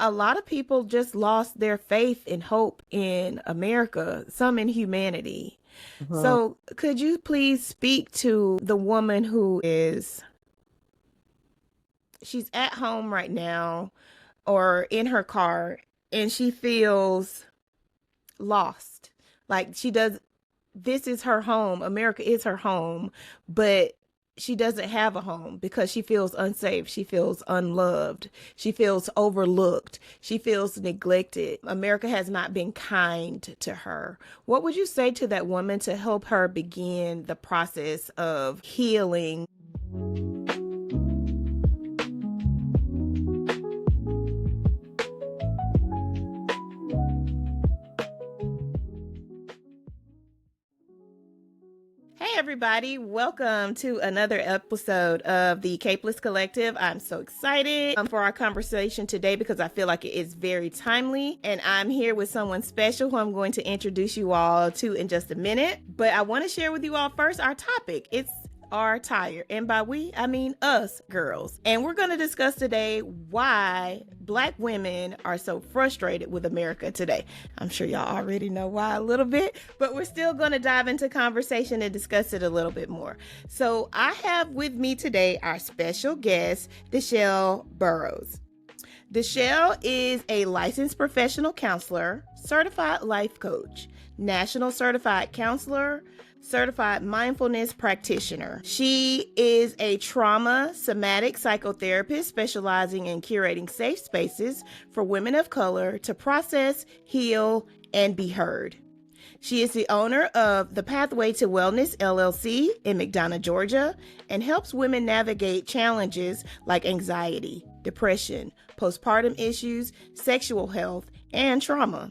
a lot of people just lost their faith and hope in America, some in humanity. Mhm. So, could you please speak to the woman she's at home right now or in her car and she feels lost? Like this is her home. America is her home, but she doesn't have a home because she feels unsafe. She feels unloved. She feels overlooked. She feels neglected. America has not been kind to her. What would you say to that woman to help her begin the process of healing? Hey, everybody. Welcome to another episode of the Capeless Collective. I'm so excited for our conversation today because I feel like it is very timely. And I'm here with someone special who I'm going to introduce you all to in just a minute. But I want to share with you all first our topic. It's are tired. And by we, I mean us girls. And we're going to discuss today why Black women are so frustrated with America today. I'm sure y'all already know why a little bit, but we're still going to dive into conversation and discuss it a little bit more. So I have with me today our special guest, DeShelle Burrowes. DeShelle is a licensed professional counselor, certified life coach, national certified counselor, certified mindfulness practitioner. She is a trauma somatic psychotherapist specializing in curating safe spaces for women of color to process, heal, and be heard. She is the owner of The Pathway to Wellness LLC in McDonough, Georgia, and helps women navigate challenges like anxiety, depression, postpartum issues, sexual health, and trauma.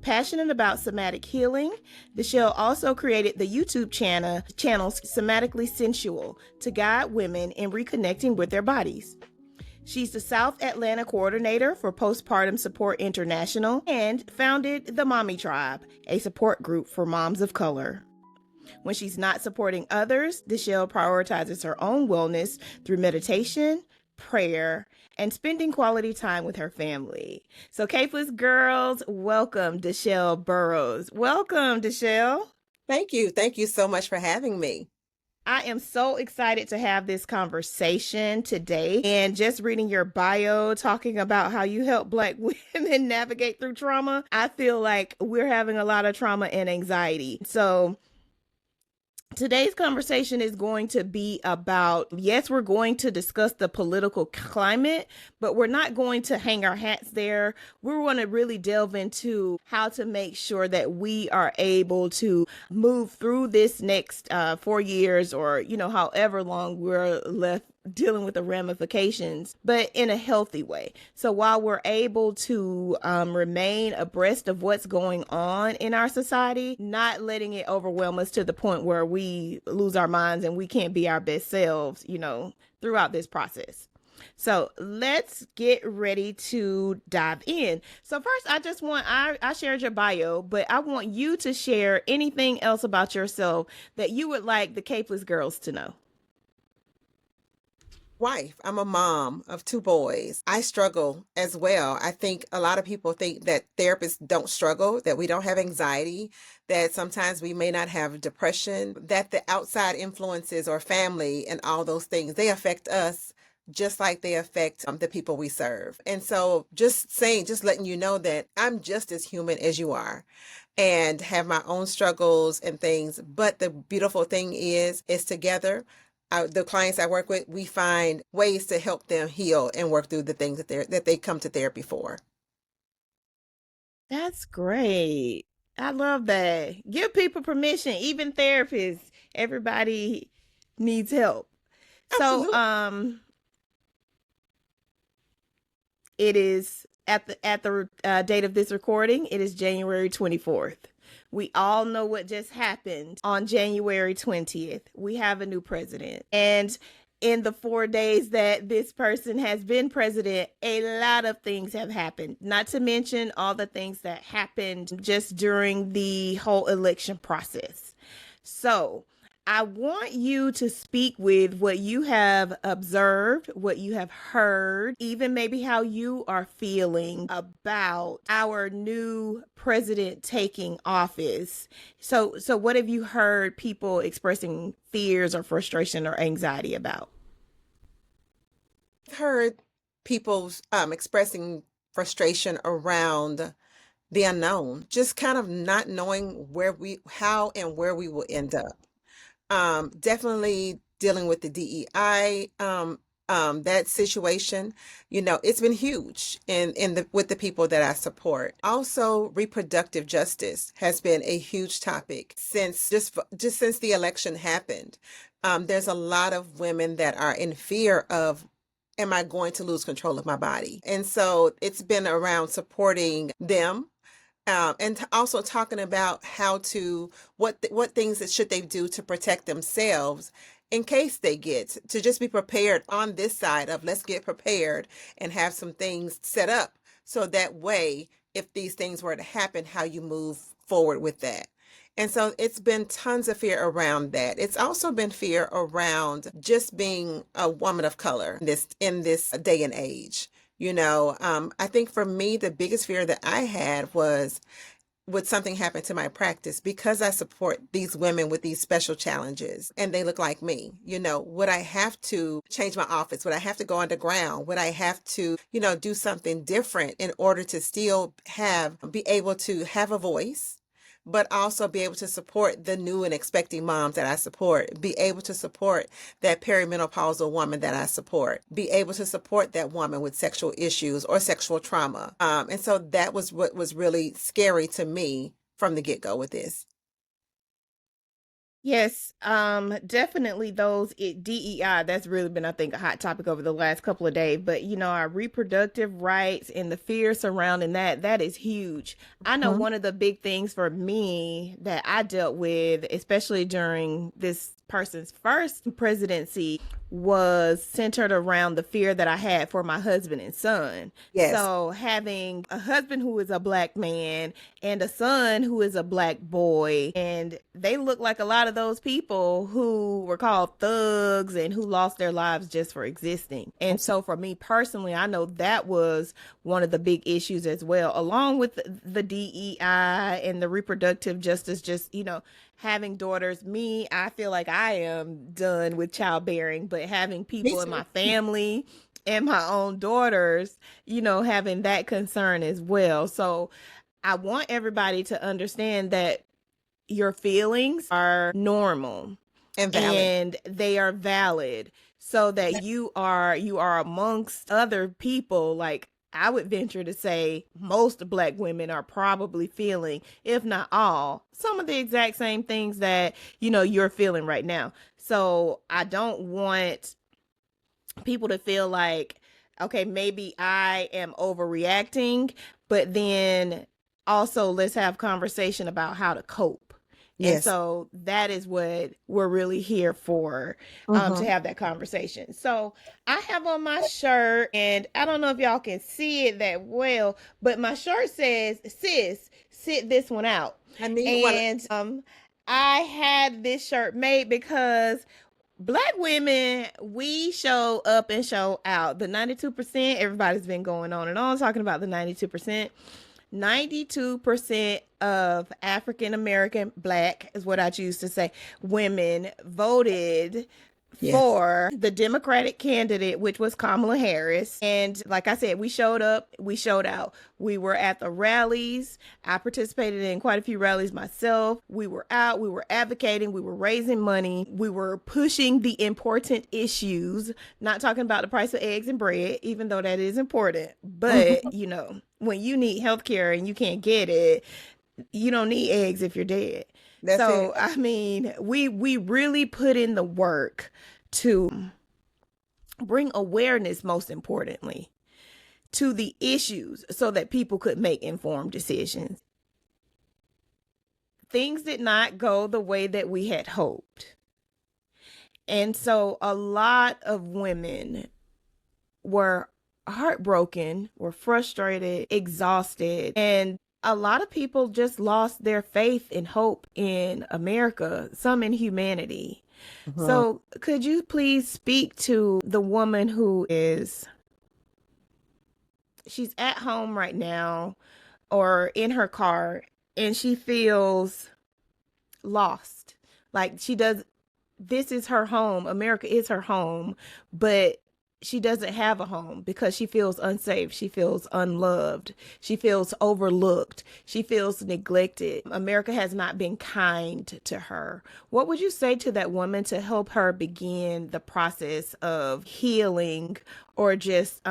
Passionate about somatic healing, DeShelle also created the YouTube channel Somattically Sensual to guide women in reconnecting with their bodies. She's the South Atlanta coordinator for Postpartum Support International and founded the Mommy Tribe, a support group for moms of color. When she's not supporting others, DeShelle prioritizes her own wellness through meditation, prayer, and spending quality time with her family. So, Capeless girls, welcome DeShelle Burrowes. Welcome, DeShelle. Thank you. Thank you so much for having me. I am so excited to have this conversation today. And just reading your bio, talking about how you help Black women navigate through trauma, I feel like we're having a lot of trauma and anxiety. So, today's conversation is going to be about, yes, we're going to discuss the political climate, but we're not going to hang our hats there. We're going to really delve into how to make sure that we are able to move through this next 4 years or, however long we're left dealing with the ramifications, but in a healthy way. So while we're able to remain abreast of what's going on in our society, not letting it overwhelm us to the point where we lose our minds and we can't be our best selves, throughout this process. So let's get ready to dive in. So first, I shared your bio, but I want you to share anything else about yourself that you would like the Capeless girls to know. Wife, I'm a mom of 2 boys. I struggle as well. I think a lot of people think that therapists don't struggle, that we don't have anxiety, that sometimes we may not have depression, that the outside influences or family and all those things, they affect us just like they affect the people we serve. And so just letting you know that I'm just as human as you are and have my own struggles and things. But the beautiful thing is together, the clients I work with, we find ways to help them heal and work through the things that they come to therapy for. That's great. I love that. Give people permission, even therapists. Everybody needs help. So, Absolutely. it is at the date of this recording, it is January 24th. We all know what just happened on January 20th. We have a new president. And in the 4 days that this person has been president, a lot of things have happened, not to mention all the things that happened just during the whole election process. So I want you to speak with what you have observed, what you have heard, even maybe how you are feeling about our new president taking office. So what have you heard people expressing fears or frustration or anxiety about? Heard people expressing frustration around the unknown, just kind of not knowing how and where we will end up. Definitely dealing with the DEI, that situation, it's been huge with the people that I support. Also, reproductive justice has been a huge topic since just since the election happened. There's a lot of women that are in fear of, am I going to lose control of my body? And so it's been around supporting them, and also talking about what things that should they do to protect themselves in case they get to just be prepared on this side of, let's get prepared and have some things set up so that way, if these things were to happen, how you move forward with that. And so it's been tons of fear around that. It's also been fear around just being a woman of color in this day and age. I think for me, the biggest fear that I had was, would something happen to my practice because I support these women with these special challenges and they look like me? Would I have to change my office? Would I have to go underground? Would I have to, do something different in order to still be able to have a voice, but also be able to support the new and expecting moms that I support, be able to support that perimenopausal woman that I support, be able to support that woman with sexual issues or sexual trauma. And so that was what was really scary to me from the get-go with this. Yes, definitely DEI, that's really been, I think, a hot topic over the last couple of days. But our reproductive rights and the fear surrounding that is huge. I know Mhm. one of the big things for me that I dealt with, especially during this person's first presidency, was centered around the fear that I had for my husband and son. Yes. So having a husband who is a black man and a son who is a black boy, and they look like a lot of those people who were called thugs and who lost their lives just for existing. And so for me personally, I know that was one of the big issues as well, along with the DEI and the reproductive justice, just having daughters. I feel like I am done with childbearing, but having Me people in too. my family and my own daughters, having that concern as well. So I want everybody to understand that your feelings are normal And valid. and they are valid, so that you are amongst other people. Like, I would venture to say most black women are probably feeling, if not all, some of the exact same things that you're feeling right now. So I don't want people to feel like, okay, maybe I am overreacting, but then also let's have conversation about how to cope. And Yes. so that is what we're really here for, to Hmm. have that conversation. So I have on my shirt, and I don't know if y'all can see it that well, but my shirt says, "Sis, sit this one out." I need one. And I had this shirt made because Black women, we show up and show out. The 92%, everybody's been going on and on talking about the 92%. 92% of African American, Black is what I choose to say, women voted Yes. for the Democratic candidate, which was Kamala Harris. And like I said, we showed up, we showed out. We were at the rallies. I participated in quite a few rallies myself. We were out, we were advocating, we were raising money, we were pushing the important issues, not talking about the price of eggs and bread, even though that is important. But, Hmm. when you need health care and you can't get it, you don't need eggs if you're dead. That's it. So, I mean, we really put in the work to bring awareness, most importantly, to the issues so that people could make informed decisions. Things did not go the way that we had hoped. And so a lot of women were heartbroken, were frustrated, exhausted, and a lot of people just lost their faith and hope in America, some in humanity. Mhm. So, could you please speak to the woman who is, she's at home right now or in her car and she feels lost? Like she does, this is her home. America is her home, but she doesn't have a home because she feels unsafe. She feels unloved. She feels overlooked. She feels neglected. America has not been kind to her. What would you say to that woman to help her begin the process of healing or just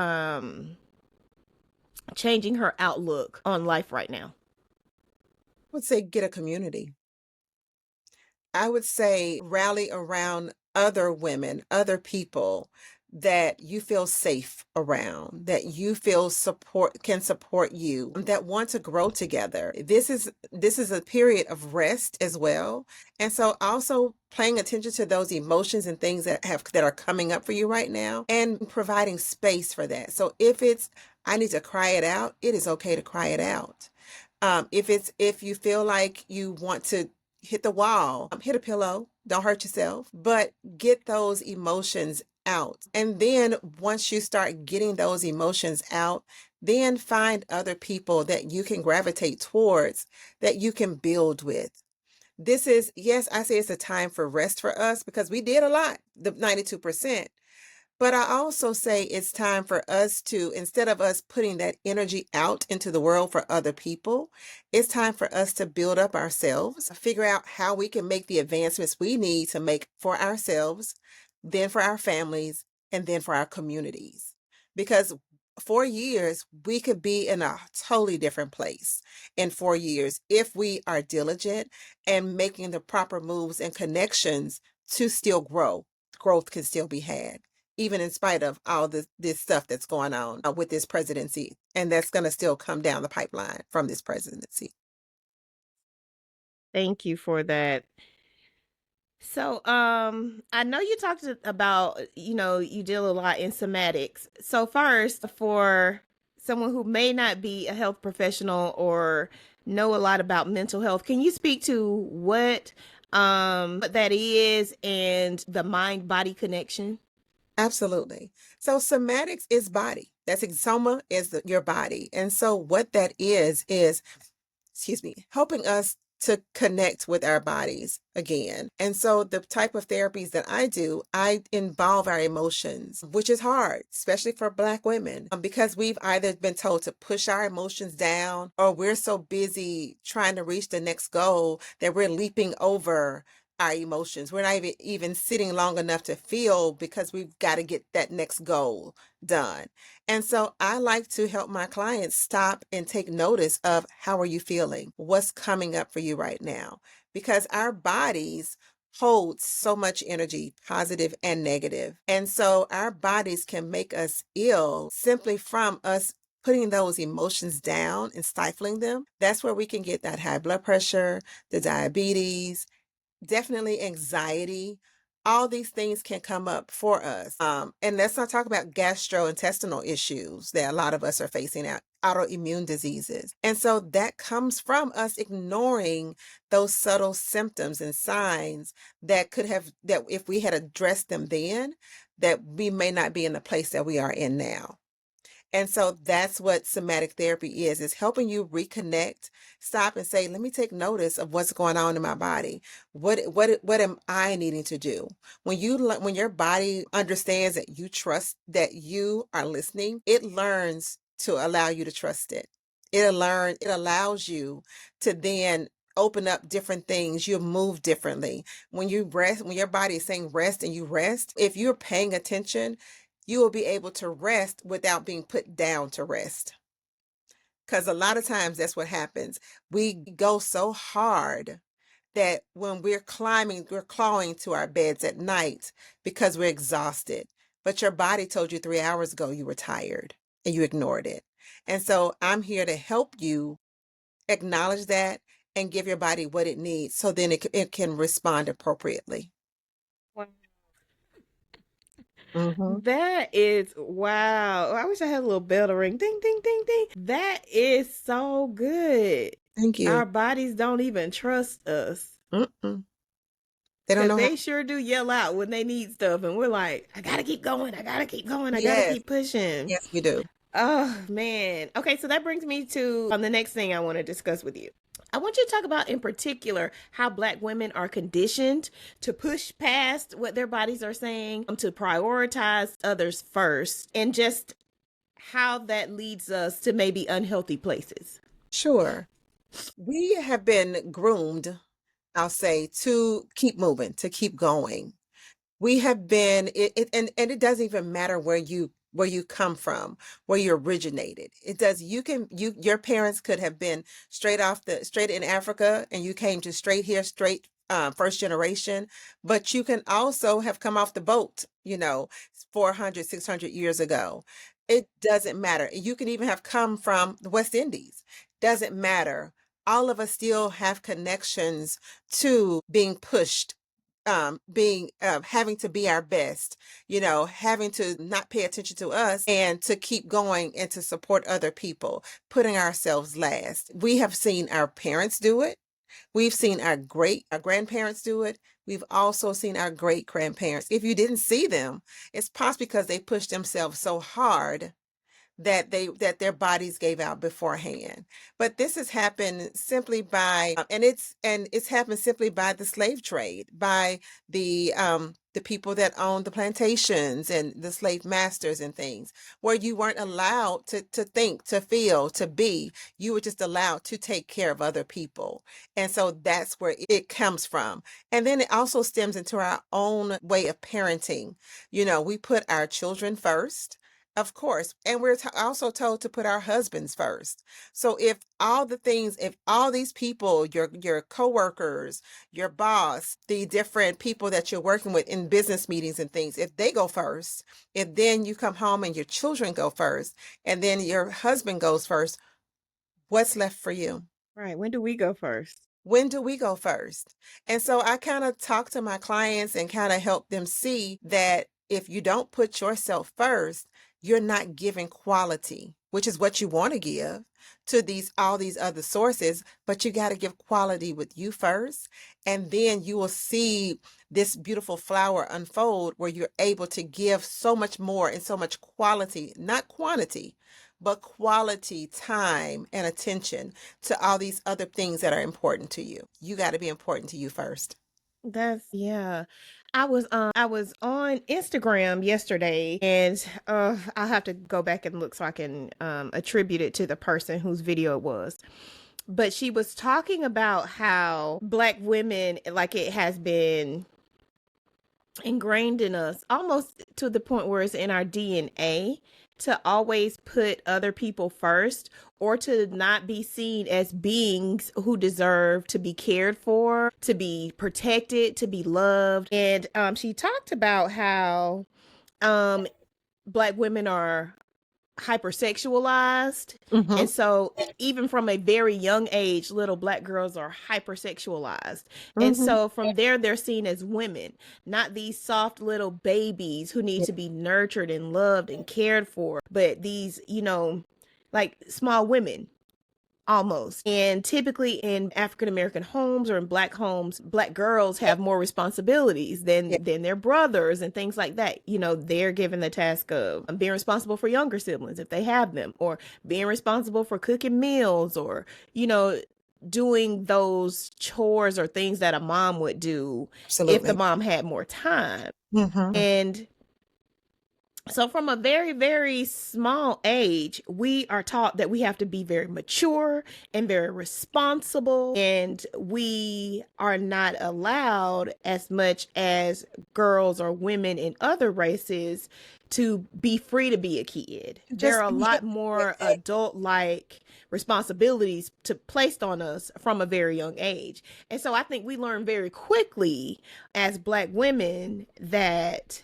changing her outlook on life right now? I would say get a community. I would say rally around other women, other people that you feel safe around, that you feel can support you, that want to grow together. This is a period of rest as well. And so also paying attention to those emotions and things that are coming up for you right now and providing space for that. So if it's I need to cry it out, it is okay to cry it out. If you feel like you want to hit the wall, hit a pillow, don't hurt yourself, but get those emotions out. And then once you start getting those emotions out, then find other people that you can gravitate towards, that you can build with. This is, yes, I say it's a time for rest for us because we did a lot, the 92%. But I also say it's time for us to, instead of us putting that energy out into the world for other people, it's time for us to build up ourselves, figure out how we can make the advancements we need to make for ourselves, then for our families, and then for our communities. Because 4 years, we could be in a totally different place in 4 years if we are diligent and making the proper moves and connections to still grow. Growth can still be had even in spite of all this stuff that's going on with this presidency. And that's going to still come down the pipeline from this presidency. Thank you for that. So, I know you talked about, you deal a lot in somatics. So first, for someone who may not be a health professional or know a lot about mental health, can you speak to what that is and the mind body connection? Absolutely. So somatics is body. Soma is your body. And so what that is excuse me, helping us to connect with our bodies again. And so the type of therapies that I do, I involve our emotions, which is hard, especially for Black women, because we've either been told to push our emotions down or we're so busy trying to reach the next goal that we're leaping over our emotions. We're not even sitting long enough to feel because we've got to get that next goal done. And so I like to help my clients stop and take notice of how are you feeling? What's coming up for you right now? Because our bodies hold so much energy, positive and negative. And so our bodies can make us ill simply from us putting those emotions down and stifling them. That's where we can get that high blood pressure, the diabetes, definitely anxiety. All these things can come up for us. And let's not talk about gastrointestinal issues that a lot of us are facing now, autoimmune diseases. And so that comes from us ignoring those subtle symptoms and signs that that if we had addressed them then, that we may not be in the place that we are in now. And so that's what somatic therapy is helping you reconnect, stop and say, let me take notice of what's going on in my body. What am I needing to do? When your body understands that you trust that you are listening, it learns to allow you to trust it. It allows you to then open up different things. You move differently. When you rest, when your body is saying rest and you rest, if you're paying attention, you will be able to rest without being put down to rest. Because a lot of times that's what happens. We go so hard that when we're clawing to our beds at night because we're exhausted. But your body told you 3 hours ago you were tired and you ignored it. And so I'm here to help you acknowledge that and give your body what it needs so then it can respond appropriately. Mm-hmm. That is wow. I wish I had a little bell to ring. Ding, ding, ding, ding. That is so good. Thank you. Our bodies don't even trust us. Mm-mm. They don't Cause know how. they sure do yell out when they need stuff, and we're like, I gotta keep going, I gotta keep going, I gotta Yes, keep pushing. yes, we do. Oh man. Okay, so that brings me to the next thing I want to discuss with you. I want you to talk about in particular how Black women are conditioned to push past what their bodies are saying, to prioritize others first, and just how that leads us to maybe unhealthy places. Sure. We have been groomed, I'll say, to keep moving, to keep going. We have been and it doesn't even matter where you come from, where you originated. It does your parents could have been straight in Africa, and you came to straight here, straight first generation, but you can also have come off the boat, 400, 600 years ago. It doesn't matter. You can even have come from the West Indies. Doesn't matter. All of us still have connections to being pushed, being having to be our best, having to not pay attention to us and to keep going and to support other people, putting ourselves last. We have seen our parents do it. We've seen our grandparents do it. We've also seen our great grandparents. If you didn't see them, it's possibly because they pushed themselves so hard that their bodies gave out beforehand. But this has happened simply by and it's happened simply by the slave trade, by the people that owned the plantations and the slave masters and things, where you weren't allowed to think, to feel, to be. You were just allowed to take care of other people. And so that's where it comes from. And then it also stems into our own way of parenting. We put our children first, of course, and we're also told to put our husbands first. So if all these people, your coworkers, your boss, the different people that you're working with in business meetings and things, if they go first, if then you come home and your children go first, and then your husband goes first, what's left for you? Right. When do we go first? When do we go first? And so I kind of talk to my clients and kind of help them see that if you don't put yourself first, you're not giving quality, which is what you want to give to all these other sources, but you got to give quality with you first. And then you will see this beautiful flower unfold where you're able to give so much more and so much quality, not quantity, but quality time and attention to all these other things that are important to you. You got to be important to you first. That's yeah. I was on Instagram yesterday, and I'll have to go back and look so I can attribute it to the person whose video it was. But she was talking about how Black women, like, it has been ingrained in us almost to the point where it's in our DNA to always put other people first, or to not be seen as beings who deserve to be cared for, to be protected, to be loved. And she talked about how um, Black women are hypersexualized. Mm-hmm. And so even from a very young age, little Black girls are hypersexualized. And Mm-hmm. so from there, they're seen as women, not these soft little babies who need to be nurtured and loved and cared for, but these, like small women almost. And typically in African American homes or in Black homes, Black girls have more responsibilities Yeah, than their brothers and things like that. They're given the task of being responsible for younger siblings if they have them, or being responsible for cooking meals, or doing those chores or things that a mom would do if the absolutely. mom had more time. Mm-hmm. And so from a very, very small age, we are taught that we have to be very mature and very responsible, and we are not allowed, as much as girls or women in other races, to be free to be a kid. There Just are a yeah, lot more adult-like responsibilities placed on us from a very young age. And so I think we learn very quickly as Black women that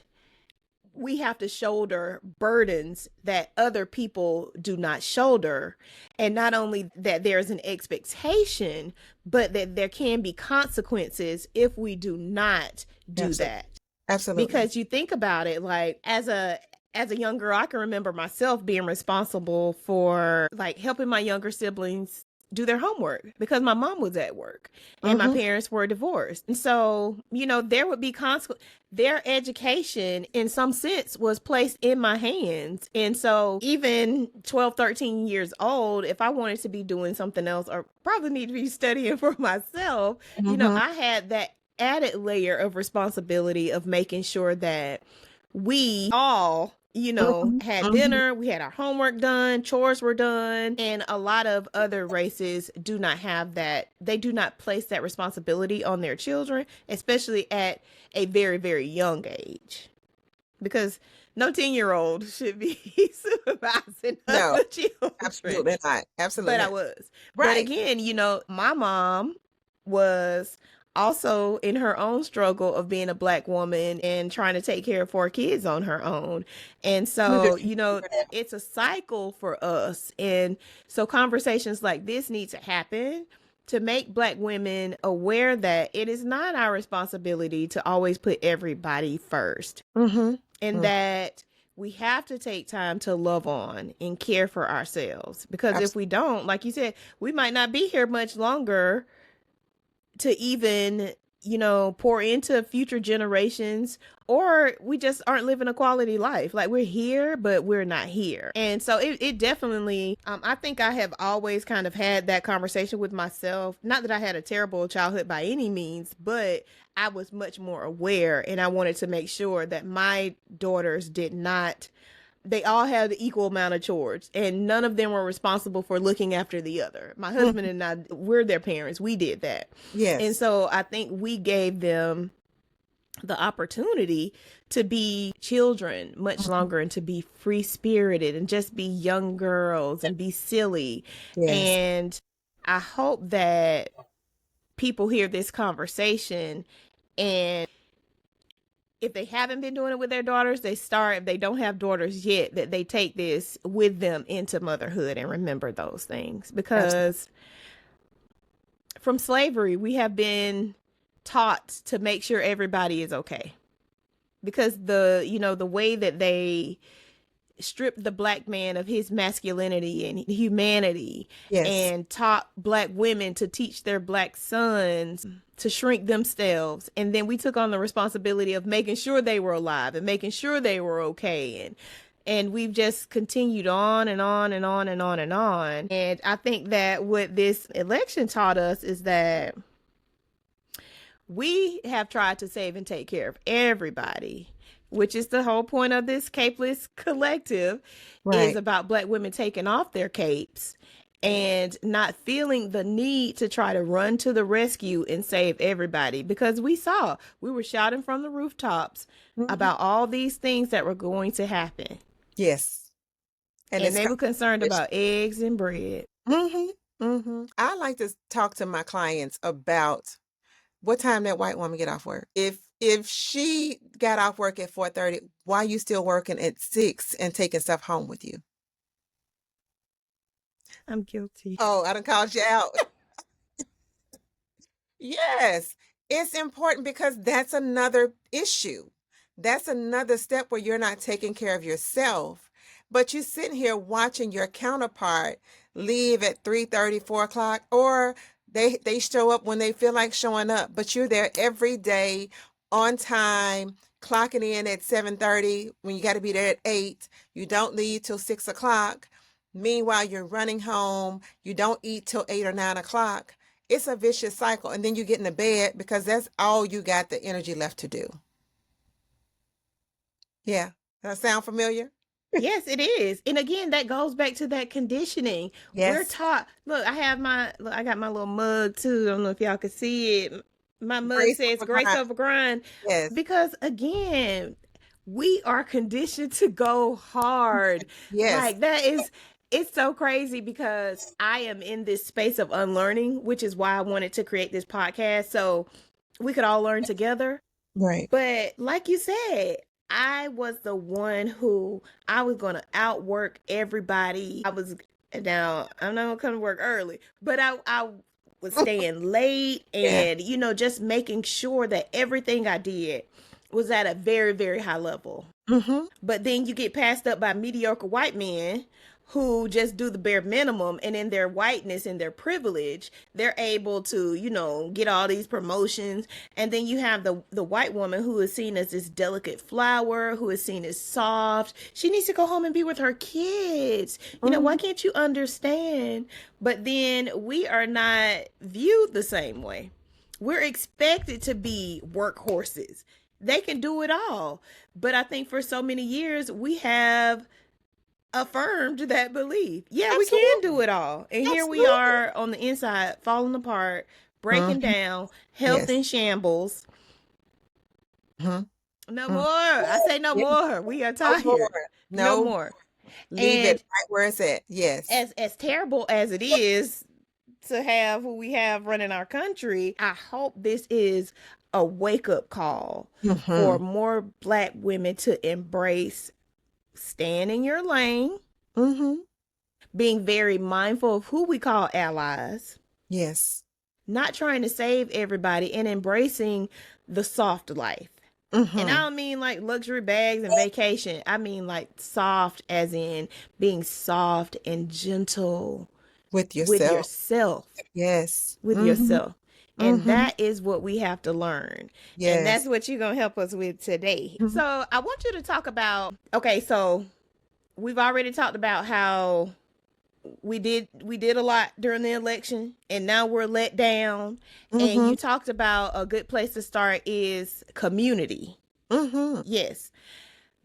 we have to shoulder burdens that other people do not shoulder. And not only that there's an expectation, but that there can be consequences if we do not do absolutely. that. Absolutely. Because you think about it, like as a young girl, I can remember myself being responsible for like helping my younger siblings do their homework because my mom was at work and my Mm-hmm. parents were divorced. And so, there would be consequences. Their education, in some sense, was placed in my hands. And so, even 12, 13 years old, if I wanted to be doing something else or probably need to be studying for myself, Mm-hmm. I had that added layer of responsibility of making sure that we all Mm-hmm. had Mm-hmm. dinner, we had our homework done, chores were done, and a lot of other races do not have that. They do not place that responsibility on their children, especially at a very, very young age. Because no 10-year-old should be supervising No, other children. absolutely not. Absolutely But I not. was. But Right. again, my mom was also in her own struggle of being a Black woman and trying to take care of 4 kids on her own. And You do. so, it's a cycle for us. And so conversations like this need to happen to make Black women aware that it is not our responsibility to always put everybody first, Mm-hmm. and that we have to take time to love on and care for ourselves, because if we don't, like you said, we might not be here much longer to even pour into future generations, or we just aren't living a quality life. Like, we're here but we're not here. And so it definitely, I think I have always kind of had that conversation with myself. Not that I had a terrible childhood by any means, but I was much more aware, and I wanted to make sure that my daughters did not, they all had the equal amount of chores, and none of them were responsible for looking after the other. My husband and I, we're their parents. We did that. And Yes. so I think we gave them the opportunity to be children much longer and to be free spirited and just be young girls and be silly. Yes. And I hope that people hear this conversation, and if they haven't been doing it with their daughters, they start. If they don't have daughters yet, that they take this with them into motherhood and remember those things. Absolutely. Because from slavery, we have been taught to make sure everybody is okay. Because the way that they stripped the Black man of his masculinity and humanity, Yes. and taught Black women to teach their Black sons to shrink themselves, and then we took on the responsibility of making sure they were alive and making sure they were okay, and we've just continued on and on and on and on and on. And I think that what this election taught us is that we have tried to save and take care of everybody, which is the whole point of this capeless collective, is Right. about Black women taking off their capes and not feeling the need to try to run to the rescue and save everybody, because we were shouting from the rooftops Mm-hmm. about all these things that were going to happen, Yes. And and it's they were concerned it's about eggs and bread. mm-hmm. Mm-hmm. I like to talk to my clients about what time that white woman get off work. If she got off work at 4:30, why you still working at 6 and taking stuff home with you? I'm guilty. Oh, I done called you out. Yes, it's important because that's another issue. That's another step where you're not taking care of yourself, but you sitting here watching your counterpart leave at 3:30, 4 o'clock, or they show up when they feel like showing up, but you're there every day on time, clocking in at 7:30 when you got to be there at 8. You don't leave till 6 o'clock. Meanwhile, you're running home. You don't eat till 8 or 9 o'clock. It's a vicious cycle. And then you get in the bed because that's all you got the energy left to do. Yeah. Does that sound familiar? Yes, it is. And again, that goes back to that conditioning. We're Yes. taught, look, I got my little mug too. I don't know if y'all can see it. My mug Grace says over grace grind. over grind, Yes. because again, we are conditioned to go hard. Yes. Like, it's so crazy, because I am in this space of unlearning, which is why I wanted to create this podcast so we could all learn together. Right. But like you said, I was the one who, I was going to outwork everybody. Now I'm not going to come to work early, but I was staying late Yeah. and, just making sure that everything I did was at a very, very high level. Mm-hmm. But then you get passed up by mediocre white men who just do the bare minimum, and in their whiteness and their privilege, they're able to, get all these promotions. And then you have the white woman who is seen as this delicate flower, who is seen as soft. She needs to go home and be with her kids. Why Mm-hmm. can't you understand? But then we are not viewed the same way. We're expected to be workhorses. They can do it all. But I think for so many years, we have affirmed that belief. Yeah, we can do Absolutely. it all. And here we Absolutely. are on the inside, falling apart, breaking Mm-hmm. down, health Yes. in shambles. Mm-hmm. No more. Mm-hmm. I say no Yeah. more. We are No more. tired. No No more. more. Leave it And right where it's at. Yes. as terrible as it is to have who we have running our country, I hope this is a wake up call for Mm-hmm. more Black women to embrace staying in your lane, Mm-hmm. being very mindful of who we call allies, Yes. not trying to save everybody, and embracing the soft life. And I Mm-hmm. don't mean like luxury bags and vacation. I mean like soft, as in being soft and gentle With with yourself. yourself, Yes. with Mm-hmm. yourself. And Mm-hmm. that is what we have to learn. And that's Yes. what you're going to help us with today. Mm-hmm. So I want you to talk about, okay, so we've already talked about how we did a lot during the election, and now we're let down. And Mm-hmm. you talked about a good place to start is community. Mm-hmm. Yes.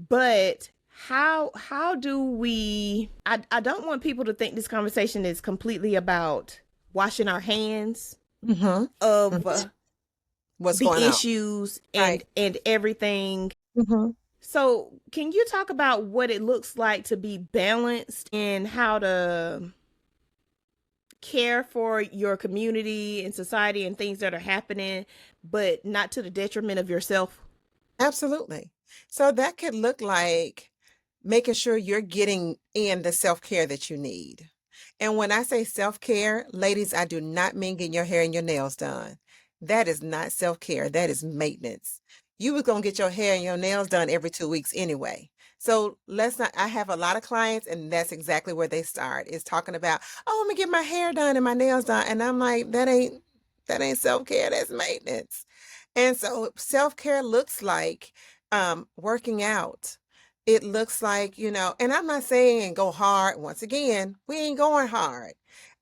But how do we, I don't want people to think this conversation is completely about washing our hands Mm-hmm. of What's the going on? issues Right. and everything. Mm-hmm. So, can you talk about what it looks like to be balanced and how to care for your community and society and things that are happening, but not to the detriment of yourself? Absolutely. So that could look like making sure you're getting in the self-care that you need. And when I say self-care, ladies, I do not mean getting your hair and your nails done. That is not self-care. That is maintenance. You was gonna get your hair and your nails done every 2 weeks anyway. So let's not, I have a lot of clients and that's exactly where they start is talking about, oh, I'm gonna get my hair done and my nails done. And I'm like, that ain't self-care, that's maintenance. And so self-care looks like working out. It looks like, and I'm not saying go hard. Once again, we ain't going hard.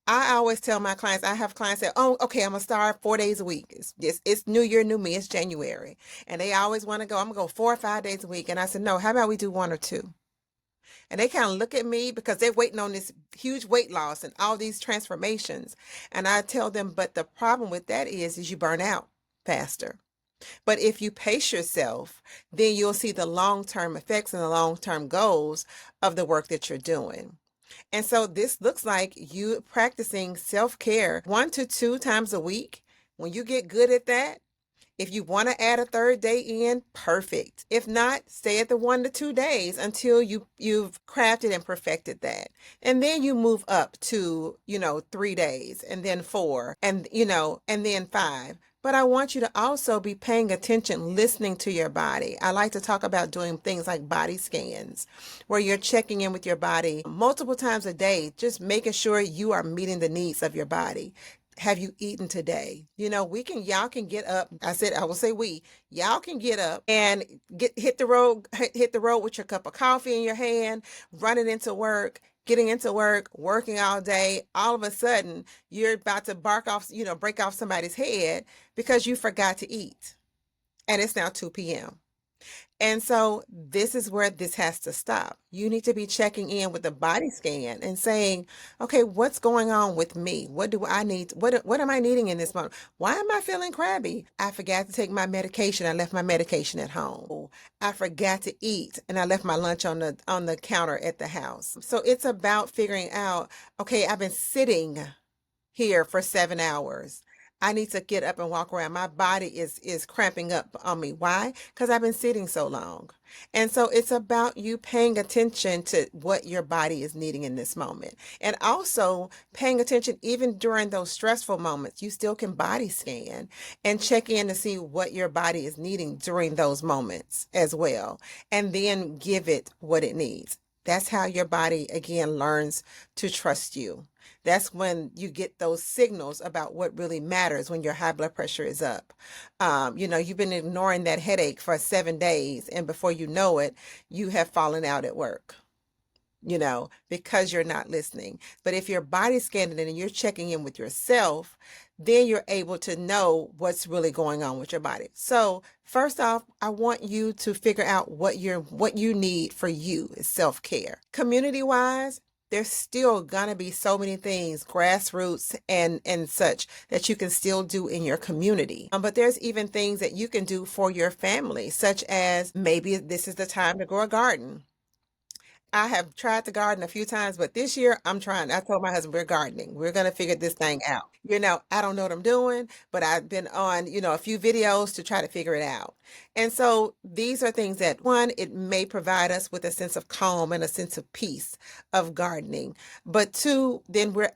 I always tell my clients, I have clients that, oh, okay, I'm gonna start 4 days a week. It's New Year, new me, it's January. And they always want to go, I'm gonna go 4 or 5 days a week. And I said, no, how about we do 1 or 2? And they kind of look at me because they're waiting on this huge weight loss and all these transformations. And I tell them, but the problem with that is you burn out faster. But if you pace yourself, then you'll see the long-term effects and the long-term goals of the work that you're doing. And so this looks like you practicing self-care 1 to 2 times a week. When you get good at that, if you want to add a third day in, perfect. If not, stay at the 1 to 2 days until you've crafted and perfected that. And then you move up to, 3 days and then four and and then five. But I want you to also be paying attention, listening to your body. I like to talk about doing things like body scans, where you're checking in with your body multiple times a day, just making sure you are meeting the needs of your body. Have you eaten today? Y'all can get up. I will say y'all can get up and hit the road with your cup of coffee in your hand, running into work, getting into work, working all day. All of a sudden, you're about to break off somebody's head because you forgot to eat. And it's now 2 p.m. And so this is where this has to stop. You need to be checking in with the body scan and saying, okay, what's going on with me? What do I need? What am I needing in this moment? Why am I feeling crabby? I forgot to take my medication. I left my medication at home. I forgot to eat and I left my lunch on the counter at the house. So it's about figuring out, okay, I've been sitting here for 7 hours. I need to get up and walk around. My body is cramping up on me. Why? Because I've been sitting so long. And so it's about you paying attention to what your body is needing in this moment. And also paying attention even during those stressful moments. You still can body scan and check in to see what your body is needing during those moments as well. And then give it what it needs. That's how your body, again, learns to trust you. That's when you get those signals about what really matters when your high blood pressure is up. You've been ignoring that headache for 7 days, and before you know it, you have fallen out at work, because you're not listening. But if your body's scanning it and you're checking in with yourself, then you're able to know what's really going on with your body. So first off, I want you to figure out what you need for you is self-care. Community-wise, there's still gonna be so many things, grassroots and such, that you can still do in your community. But there's even things that you can do for your family, such as maybe this is the time to grow a garden. I have tried to garden a few times, but this year I'm trying. I told my husband we're gardening. We're going to figure this thing out. I don't know what I'm doing, but I've been on, a few videos to try to figure it out. And so these are things that, one, it may provide us with a sense of calm and a sense of peace of gardening. But two, then we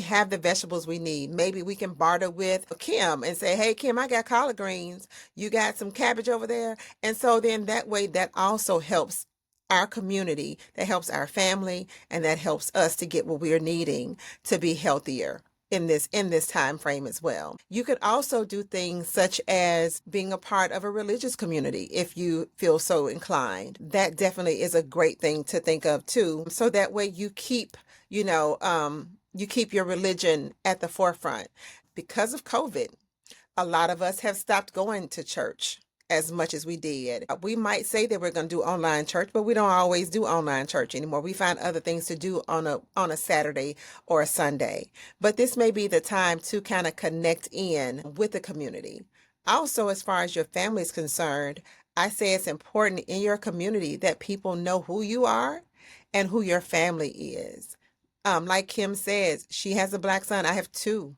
have the vegetables we need. Maybe we can barter with Kim and say, hey, Kim, I got collard greens. You got some cabbage over there. And so then that way that also helps our community, that helps our family, and that helps us to get what we're needing to be healthier in this time frame as well. You could also do things such as being a part of a religious community if you feel so inclined. That definitely is a great thing to think of too. So that way you keep, you keep your religion at the forefront. Because of COVID, a lot of us have stopped going to church as much as we did. We might say that we're going to do online church, but we don't always do online church anymore. We find other things to do on a Saturday or a Sunday. But this may be the time to kind of connect in with the community. Also, as far as your family is concerned, I say it's important in your community that people know who you are and who your family is. Like Kim says, she has a Black son. I have two.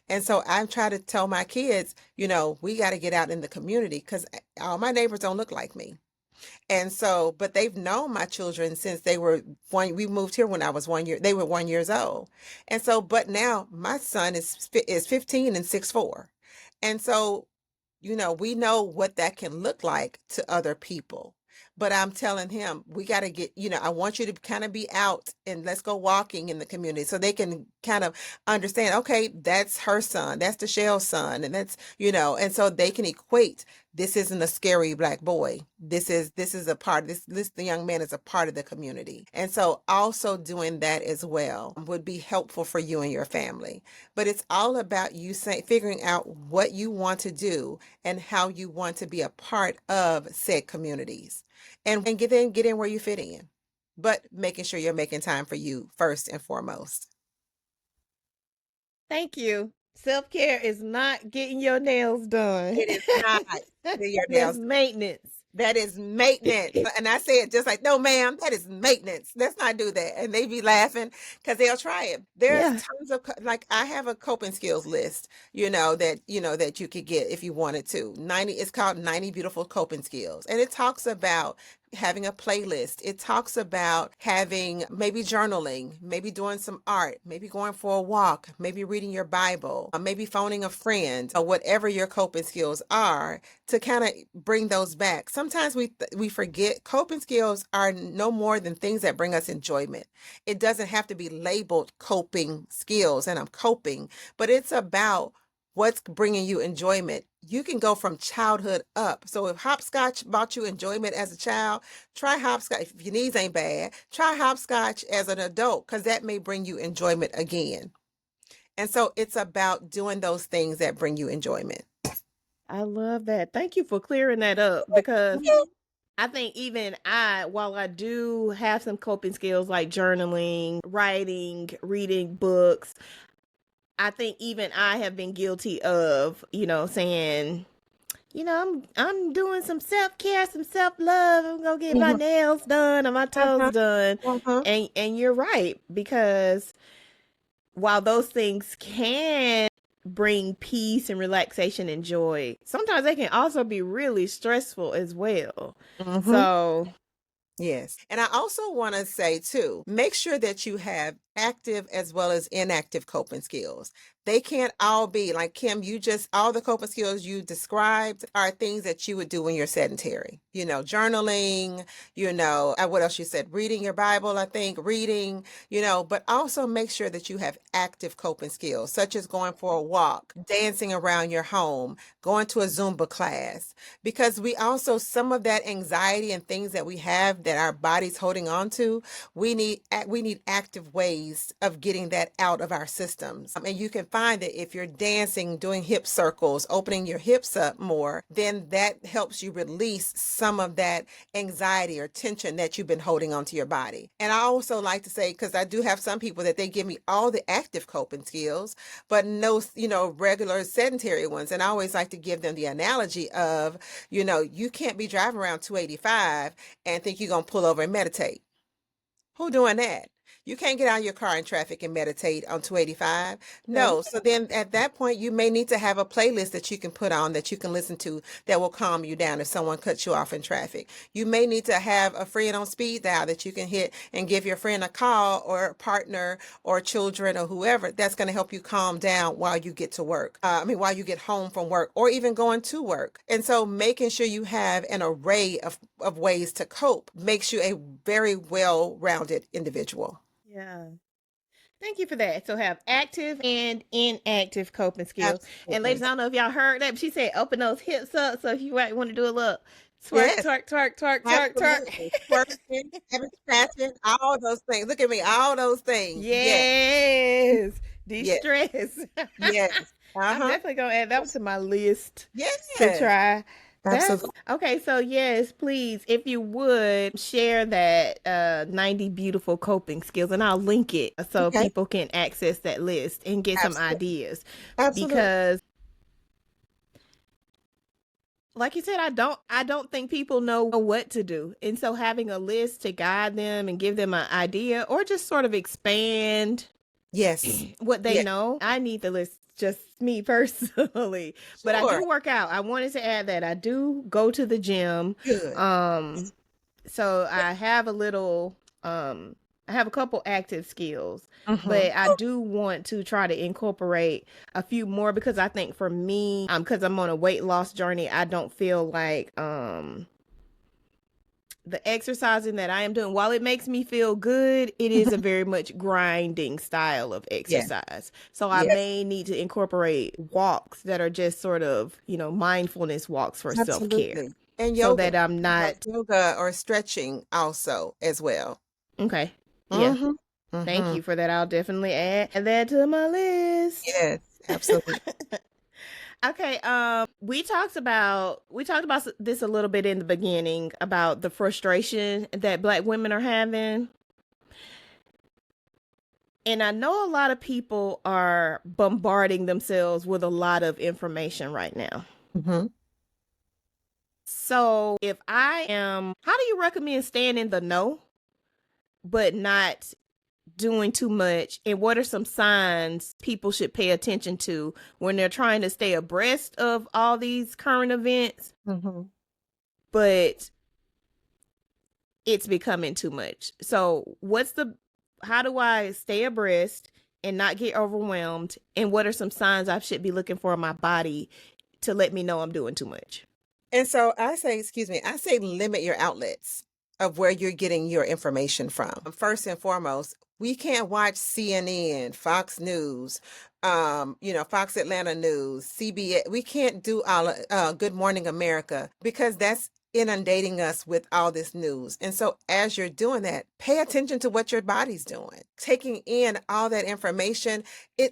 And so I try to tell my kids, we got to get out in the community because all my neighbors don't look like me. And so, but they've known my children since they were we moved here when I was 1 year, they were 1 year old. And so, but now my son is 15 and 6'4". And so, we know what that can look like to other people. But I'm telling him, we got to get, I want you to kind of be out and let's go walking in the community so they can kind of understand, okay, that's her son, that's DeShelle's son. And that's, and so they can equate, this isn't a scary Black boy. This is a part, the young man is a part of the community. And so also doing that as well would be helpful for you and your family. But it's all about you figuring out what you want to do and how you want to be a part of said communities. And get in where you fit in, but making sure you're making time for you first and foremost. Thank you. Self-care is not getting your nails done. It is not getting your That's nails. maintenance. That is maintenance. And I say it just like, no, ma'am, that is maintenance. Let's not do that. And they be laughing because they'll try it. There's tons of, like, I have a coping skills list, that you could get if you wanted to. It's called 90 Beautiful Coping Skills. And it talks about having a playlist. It talks about having maybe journaling, maybe doing some art, maybe going for a walk, maybe reading your Bible, maybe phoning a friend, or whatever your coping skills are, to kind of bring those back. Sometimes we forget coping skills are no more than things that bring us enjoyment. It doesn't have to be labeled coping skills and I'm coping, but it's about what's bringing you enjoyment. You can go from childhood up. So if hopscotch brought you enjoyment as a child, try hopscotch. If your knees ain't bad, try hopscotch as an adult because that may bring you enjoyment again. And so it's about doing those things that bring you enjoyment. I love that. Thank you for clearing that up because I think even while I do have some coping skills like journaling, writing, reading books, I think even I have been guilty of, saying, I'm doing some self-care, some self-love. I'm going to get my nails done or my toes done. And you're right, because while those things can bring peace and relaxation and joy, sometimes they can also be really stressful as well. Mm-hmm. So, Yes. And I also want to say too, make sure that you have active as well as inactive coping skills. They can't all be like Kim, all the coping skills you described are things that you would do when you're sedentary. Journaling, what else you said? Reading your Bible, I think, reading, but also make sure that you have active coping skills, such as going for a walk, dancing around your home, going to a Zumba class, because some of that anxiety and things that we have that our body's holding on to, we need active ways of getting that out of our systems. And you can find that if you're dancing, doing hip circles, opening your hips up more, then that helps you release some of that anxiety or tension that you've been holding onto your body. And I also like to say, because I do have some people that they give me all the active coping skills, but no, regular sedentary ones. And I always like to give them the analogy of, you can't be driving around 285 and think you're going to pull over and meditate. Who doing that? You can't get out of your car in traffic and meditate on 285. No. So then at that point, you may need to have a playlist that you can put on that you can listen to that will calm you down if someone cuts you off in traffic. You may need to have a friend on speed dial that you can hit and give your friend a call, or a partner or children or whoever that's going to help you calm down while you get to work. While you get home from work or even going to work. And so making sure you have an array of ways to cope makes you a very well-rounded individual. yeah. Thank you for that. So have active and inactive coping skills. And ladies, Absolutely. I don't know if y'all heard that, but she said open those hips up. So if you might want to do a little twerk, Yes, twerk, twerk, twerk, twerk, twerk. absolutely. Twerking, having passion, all those things. Look at me, all those things. Yes, Yes. yes, De-stress. yes. I'm Uh-huh. definitely gonna add that to my list to Yes, try. That's absolutely. okay. So yes, please, if you would share that 90 beautiful coping skills, and I'll link it so Okay, people can access that list and get some absolutely. ideas. Absolutely. Because like you said, I don't think people know what to do. And so having a list to guide them and give them an idea or just sort of expand Yes. what they Yes. know. I need the list, just me personally. But I Sure. do work out. I wanted to add that I do go to the gym. Good. So I have a little I have a couple active skills, Mm-hmm. but I do want to try to incorporate a few more because I think for me, because I'm on a weight loss journey, I don't feel like the exercising that I am doing, while it makes me feel good, it is a very much grinding style of Yes. exercise. So I Yes. may need to incorporate walks that are just sort of, mindfulness walks for self care Absolutely. And so yoga. that I'm Like not, yoga or stretching also as well. okay. Yeah. Mm-hmm. Thank Mm-hmm. you for that. I'll definitely add that to my list. Yes, absolutely. Okay, we talked about this a little bit in the beginning about the frustration that Black women are having. And I know a lot of people are bombarding themselves with a lot of information right now. Mm-hmm. So, how do you recommend staying in the know, but not doing too much? And what are some signs people should pay attention to when they're trying to stay abreast of all these current events, Mm-hmm. but it's becoming too much? So, how do I stay abreast and not get overwhelmed? And what are some signs I should be looking for in my body to let me know I'm doing too much? And so I say limit your outlets of where you're getting your information from. First and foremost, we can't watch CNN, Fox News, Fox Atlanta News, CBS. We can't do all Good Morning America because that's inundating us with all this news. And so as you're doing that, pay attention to what your body's doing. Taking in all that information,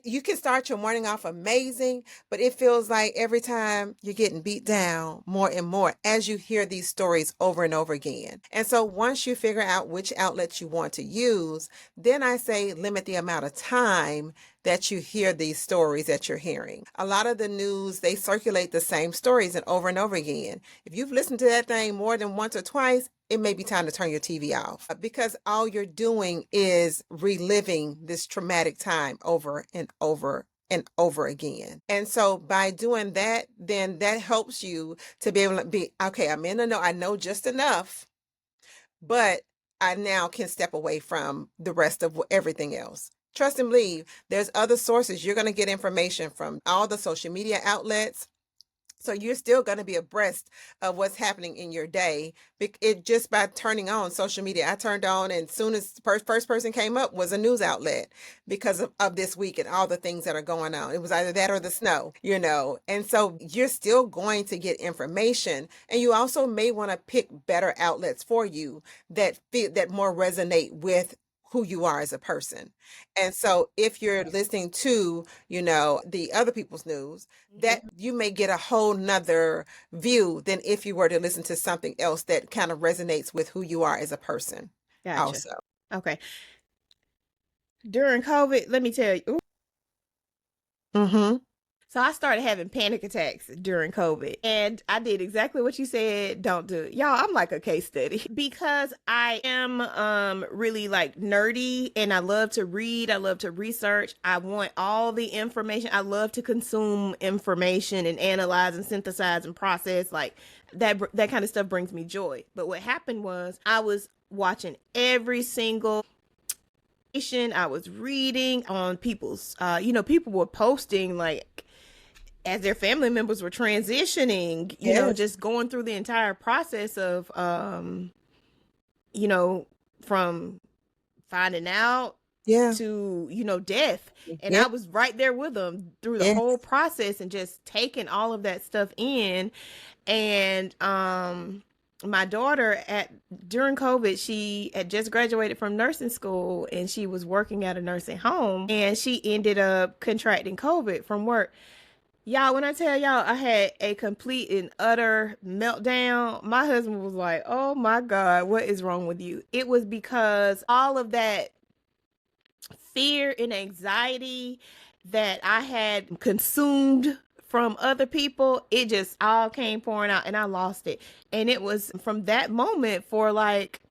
you can start your morning off amazing, but it feels like every time you're getting beat down more and more as you hear these stories over and over again. And so once you figure out which outlets you want to use, then I say limit the amount of time that you hear these stories that you're hearing. A lot of the news, they circulate the same stories and over again. If you've listened to that thing more than once or twice, it may be time to turn your TV off because all you're doing is reliving this traumatic time over and over and over again. And so by doing that, then that helps you to be able to be, okay, I'm in the know. I know just enough, but I now can step away from the rest of everything else. Trust and believe, there's other sources. You're going to get information from all the social media outlets. So you're still going to be abreast of what's happening in your day. It just by turning on social media. I turned on, and soon as the first person came up was a news outlet because of this week and all the things that are going on. It was either that or the snow, And so you're still going to get information, and you also may want to pick better outlets for you that more resonate with who you are as a person. And so if you're listening to, the other people's news, that you may get a whole nother view than if you were to listen to something else that kind of resonates with who you are as a person. Gotcha. Also. Okay. During COVID, let me tell you. Mm-hmm. So I started having panic attacks during COVID, and I did exactly what you said. Don't do it. Y'all, I'm like a case study because I am really like nerdy, and I love to read. I love to research. I want all the information. I love to consume information and analyze and synthesize and process. Like that kind of stuff brings me joy. But what happened was I was watching every single I was reading on people's people were posting like as their family members were transitioning, just going through the entire process of from finding out to death. And I was right there with them through the whole process and just taking all of that stuff in. And my daughter during COVID, she had just graduated from nursing school and she was working at a nursing home, and she ended up contracting COVID from work. Y'all, when I tell y'all I had a complete and utter meltdown, my husband was like, oh my God, what is wrong with you? It was because all of that fear and anxiety that I had consumed from other people, it just all came pouring out and I lost it. And it was from that moment for like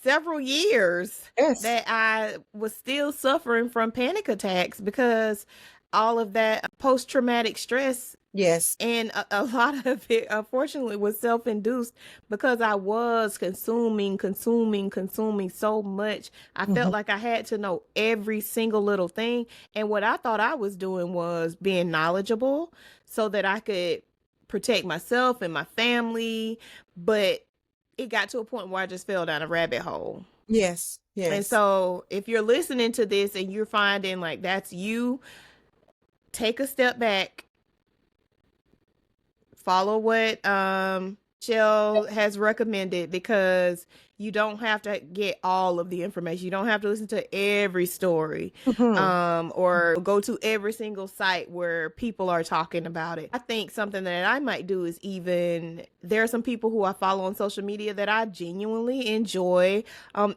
several years that I was still suffering from panic attacks because all of that post-traumatic stress. Yes. And a lot of it, unfortunately, was self-induced because I was consuming so much. I felt like I had to know every single little thing. And what I thought I was doing was being knowledgeable so that I could protect myself and my family. But it got to a point where I just fell down a rabbit hole. Yes. And so if you're listening to this and you're finding like that's you, take a step back. Follow what DeShelle has recommended, because you don't have to get all of the information. You don't have to listen to every story or go to every single site where people are talking about it. I think something that I might do is there are some people who I follow on social media that I genuinely enjoy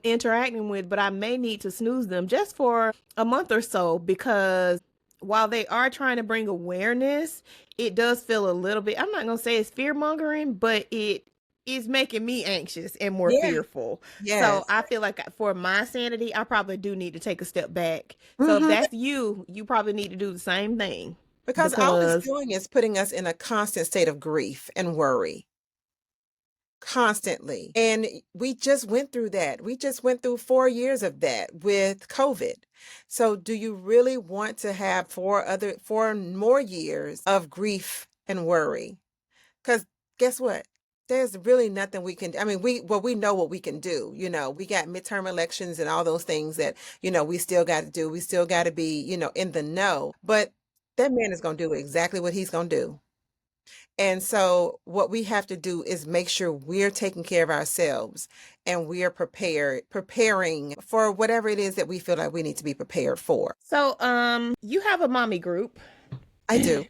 interacting with, but I may need to snooze them just for a month or so, because while they are trying to bring awareness, it does feel a little bit, I'm not going to say it's fear mongering, but it is making me anxious and more fearful. So I feel like for my sanity, I probably do need to take a step back. So if that's you probably need to do the same thing. Because all it's doing is putting us in a constant state of grief and worry. Constantly. And we just went through that. We just went through 4 years of that with COVID. So do you really want to have 4 more years of grief and worry? Because guess what? There's really nothing we can, we know what we can do. We got midterm elections and all those things that, we still got to do. We still got to be, in the know. But that man is going to do exactly what he's going to do. And so what we have to do is make sure we're taking care of ourselves and we are preparing for whatever it is that we feel like we need to be prepared for. So, you have a mommy group. I do.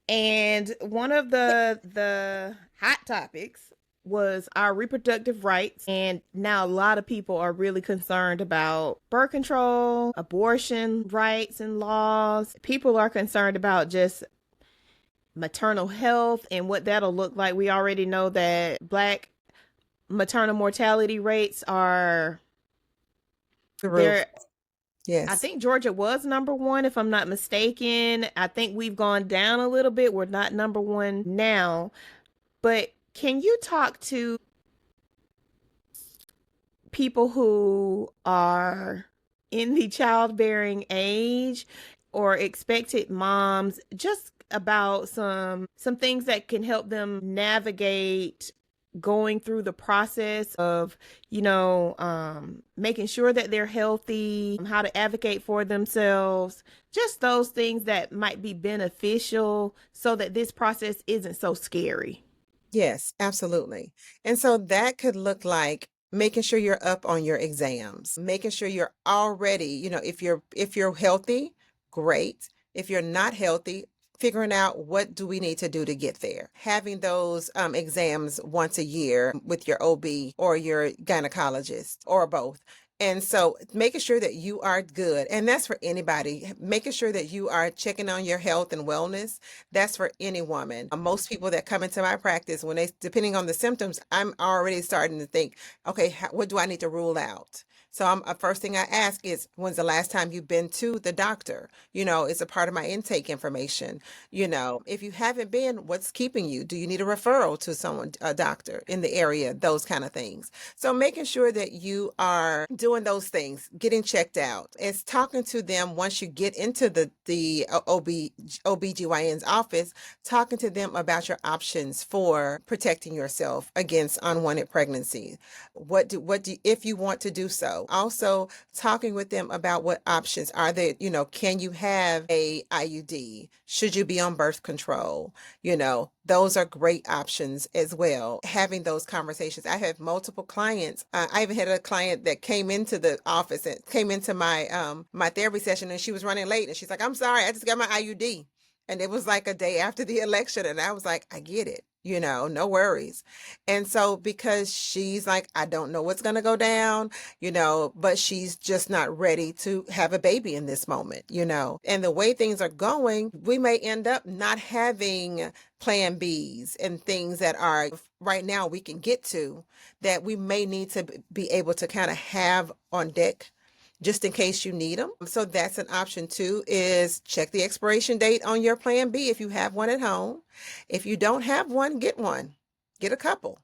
And one of the hot topics was our reproductive rights. And now a lot of people are really concerned about birth control, abortion rights and laws. People are concerned about just maternal health and what that'll look like. We already know that Black maternal mortality rates are I Yes. think Georgia was number one, if I'm not mistaken. I think we've gone down a little bit. We're not number one now. But can you talk to people who are in the childbearing age or expected moms just about some things that can help them navigate going through the process of making sure that they're healthy, how to advocate for themselves, just those things that might be beneficial so that this process isn't so scary. Yes, absolutely. And so that could look like making sure you're up on your exams, making sure you're already, if you're healthy, great. If you're not healthy, figuring out what do we need to do to get there. Having those exams once a year with your OB or your gynecologist or both. And so making sure that you are good, and that's for anybody, making sure that you are checking on your health and wellness. That's for any woman. Most people that come into my practice, when they, depending on the symptoms, I'm already starting to think, okay, what do I need to rule out? So first thing I ask is, when's the last time you've been to the doctor? It's a part of my intake information. If you haven't been, what's keeping you? Do you need a referral to someone, a doctor in the area? Those kind of things. So making sure that you are doing those things, getting checked out. It's talking to them once you get into the OBGYN's office, talking to them about your options for protecting yourself against unwanted pregnancy. If you want to do so. Also talking with them about what options are there, can you have a IUD? Should you be on birth control? Those are great options as well. Having those conversations. I have multiple clients. I even had a client that came into the office and came into my therapy session, and she was running late, and she's like, "I'm sorry, I just got my IUD." And it was like a day after the election, and I was like, "I get it. No worries." And so because she's like, I don't know what's going to go down, but she's just not ready to have a baby in this moment. And the way things are going, we may end up not having plan Bs and things that are right now we can get to that we may need to be able to kind of have on deck just in case you need them. So that's an option too, is check the expiration date on your plan B if you have one at home. If you don't have one, get one, get a couple.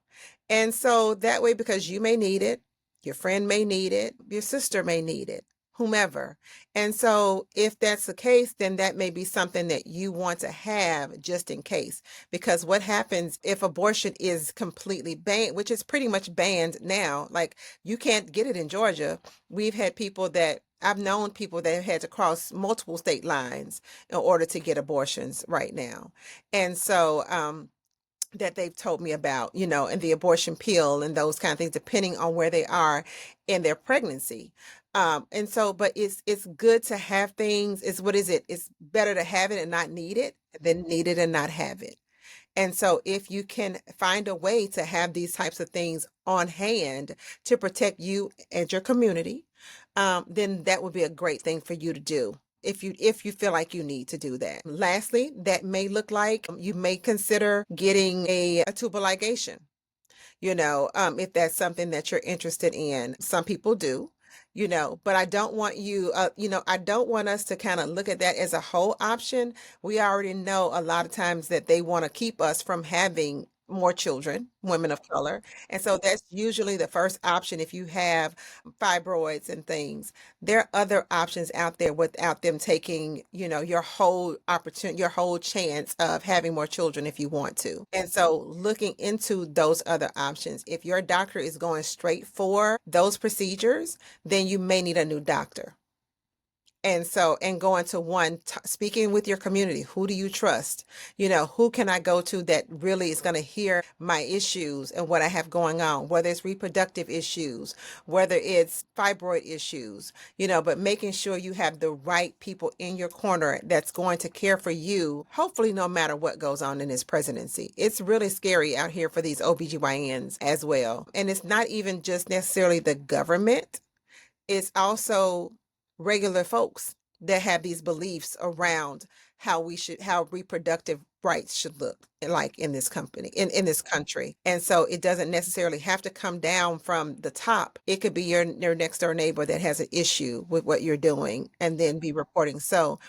And so that way, because you may need it, your friend may need it, your sister may need it, whomever. And so if that's the case, then that may be something that you want to have just in case. Because what happens if abortion is completely banned, which is pretty much banned now, like you can't get it in Georgia. I've known people that have had to cross multiple state lines in order to get abortions right now. And so, that they've told me about, and the abortion pill and those kind of things, depending on where they are in their pregnancy. And so, but it's good to have things. What is it? It's better to have it and not need it than need it and not have it. And so if you can find a way to have these types of things on hand to protect you and your community, then that would be a great thing for you to do if you feel like you need to do that. Lastly, that may look like you may consider getting a tubal ligation, if that's something that you're interested in. Some people do. But I don't want I don't want us to kind of look at that as a whole option. We already know a lot of times that they want to keep us from having more children, women of color. And so that's usually the first option if you have fibroids and things. There are other options out there without them taking, your whole opportunity, your whole chance of having more children if you want to. And so looking into those other options, if your doctor is going straight for those procedures, then you may need a new doctor. And so, and going to one, speaking with your community, who do you trust? Who can I go to that really is going to hear my issues and what I have going on, whether it's reproductive issues, whether it's fibroid issues, but making sure you have the right people in your corner that's going to care for you, hopefully no matter what goes on in this presidency. It's really scary out here for these OBGYNs as well. And it's not even just necessarily the government. It's also regular folks. that have these beliefs around how reproductive rights should look like in this company, in this country. And so it doesn't necessarily have to come down from the top. It could be your next door neighbor that has an issue with what you're doing and then be reporting. So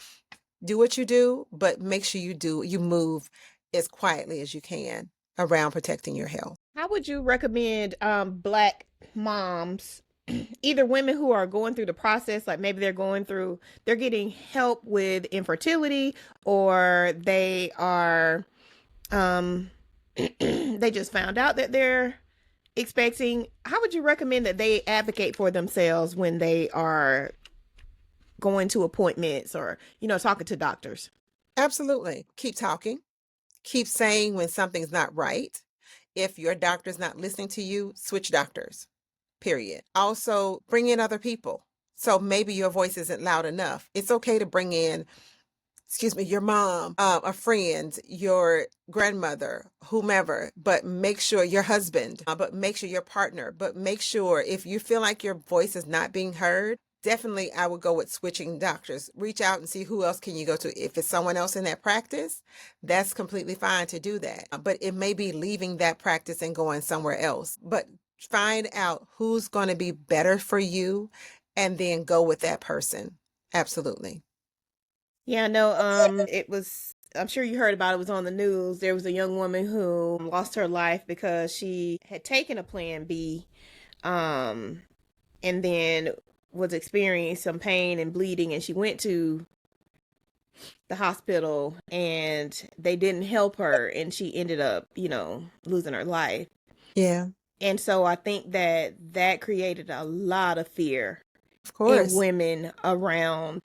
do what you do, but make sure you move as quietly as you can around protecting your health. How would you recommend Black moms, either women who are going through the process, like maybe they're getting help with infertility, or they are, um, they just found out that they're expecting. How would you recommend that they advocate for themselves when they are going to appointments or, talking to doctors? Absolutely. Keep talking. Keep saying when something's not right. If your doctor's not listening to you, switch doctors, period. Also, bring in other people. So maybe your voice isn't loud enough. It's okay to bring in, excuse me, your mom, a friend, your grandmother, whomever, but make sure your husband, but make sure your partner, but make sure if you feel like your voice is not being heard, definitely I would go with switching doctors. Reach out and see who else can you go to. If it's someone else in that practice, that's completely fine to do that. But it may be leaving that practice and going somewhere else. But find out who's going to be better for you and then go with that person. Absolutely. Yeah, no, I'm sure you heard about it was on the news. There was a young woman who lost her life because she had taken a plan B, um, and then was experiencing some pain and bleeding, and she went to the hospital and they didn't help her, and she ended up, losing her life. Yeah, And so I think that created a lot of fear of in course. women around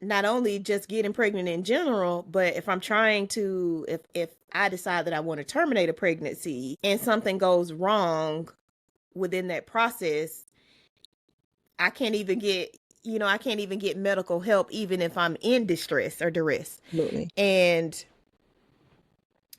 not only just getting pregnant in general, but if I'm trying to, if I decide that I want to terminate a pregnancy and something goes wrong within that process, I can't even get, I can't even get medical help, even if I'm in distress or duress. Absolutely. And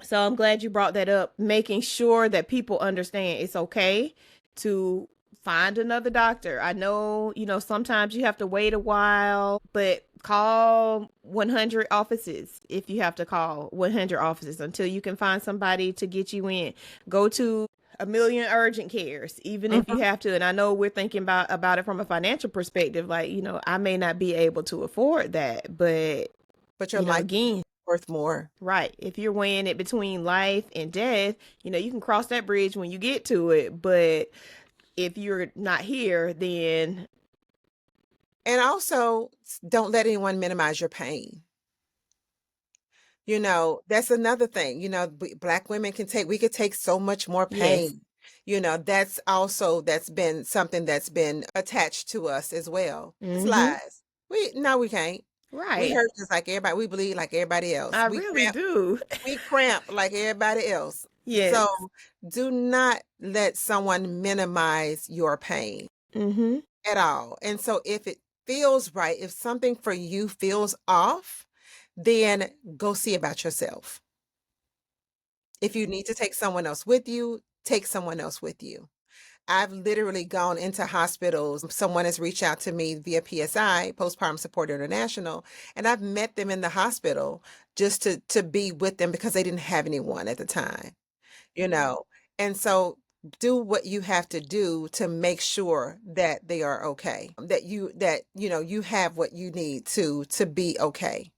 so I'm glad you brought that up, making sure that people understand it's okay to find another doctor. I know, sometimes you have to wait a while, but call 100 offices if you have to call 100 offices until you can find somebody to get you in. Go to a million urgent cares, even if you Mhm. have to. And I know we're thinking about it from a financial perspective. Like, I may not be able to afford that, but, But your life again, worth more. right. If you're weighing it between life and death, you can cross that bridge when you get to it. But if you're not here, then And also, don't let anyone minimize your pain. That's another thing. Black women we could take so much more yes. pain. That's been something that's been attached to us as well. It's Mm-hmm. lies. No, we can't. We Right. hurt just like everybody. We bleed like everybody else. I really do. We cramp like everybody else. Yes. So do not let someone minimize your pain Mm-hmm. at all. And so if it feels right, if something for you feels off, then go see about yourself. If you need to take someone else with you, take someone else with you. I've literally gone into hospitals. Someone has reached out to me via PSI, Postpartum Support International, and I've met them in the hospital just to be with them because they didn't have anyone at the time, you know. And so do what you have to do to make sure that they are okay, that you have what you need to be okay.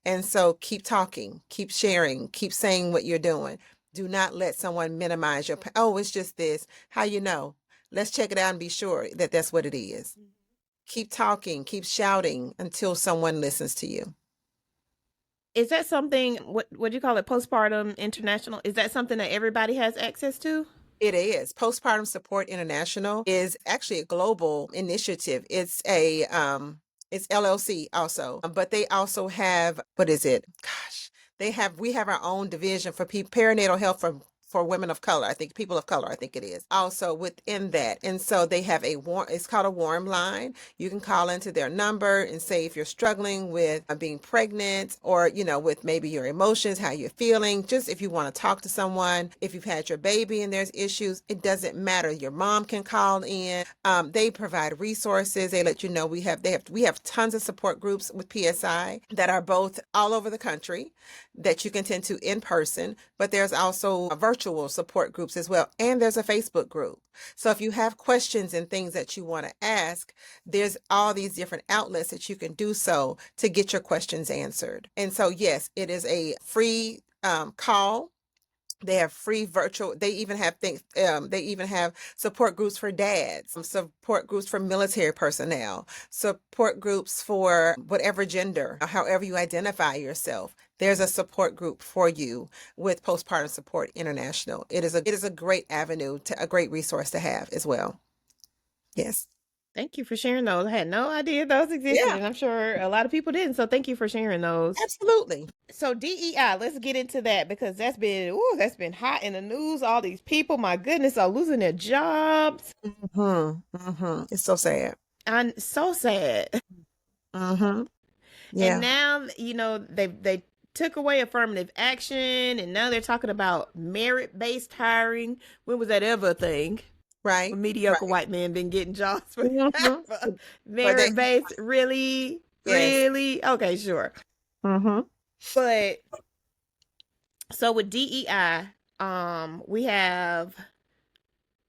And so keep talking, keep sharing, keep saying what you're doing. Do not let someone minimize your, oh, it's just this. How you know? Let's check it out and be sure that that's what it is. Keep talking, keep shouting until someone listens to you. Is that something, what do you call it, postpartum international? Is that something that everybody has access to? It is. Postpartum Support International is actually a global initiative. It's LLC also, but they also have, what is it? Gosh, we have our own division for perinatal health for women of color. I think people of color, I think it is also within that. And so they have it's called a warm line. You can call into their number and say if you're struggling with being pregnant or, with maybe your emotions, how you're feeling, just if you want to talk to someone, if you've had your baby and there's issues, it doesn't matter. Your mom can call in. They provide resources. They let you know we have tons of support groups with PSI that are both all over the country that you can tend to in person, but there's also virtual support groups as well. And there's a Facebook group. So if you have questions and things that you want to ask, there's all these different outlets that you can do so to get your questions answered. And so, yes, it is a free call. They have free virtual, they even have things, they even have support groups for dads, support groups for military personnel, support groups for whatever gender, however you identify yourself. There's a support group for you with Postpartum Support International. It is a great avenue, a great resource to have as well. Yes. Thank you for sharing those. I had no idea those existed, Yeah. and I'm sure a lot of people didn't. So thank you for sharing those. Absolutely. So DEI, let's get into that because that's been hot in the news. All these people, my goodness, are losing their jobs. It's so sad. I'm so sad. Yeah. And now, they took away affirmative action, and now they're talking about merit-based hiring. When was that ever a thing? Right. Mediocre white men been getting jobs for Mhm. merit-based. Really? Yes. Really? Okay, sure. But so with DEI, we have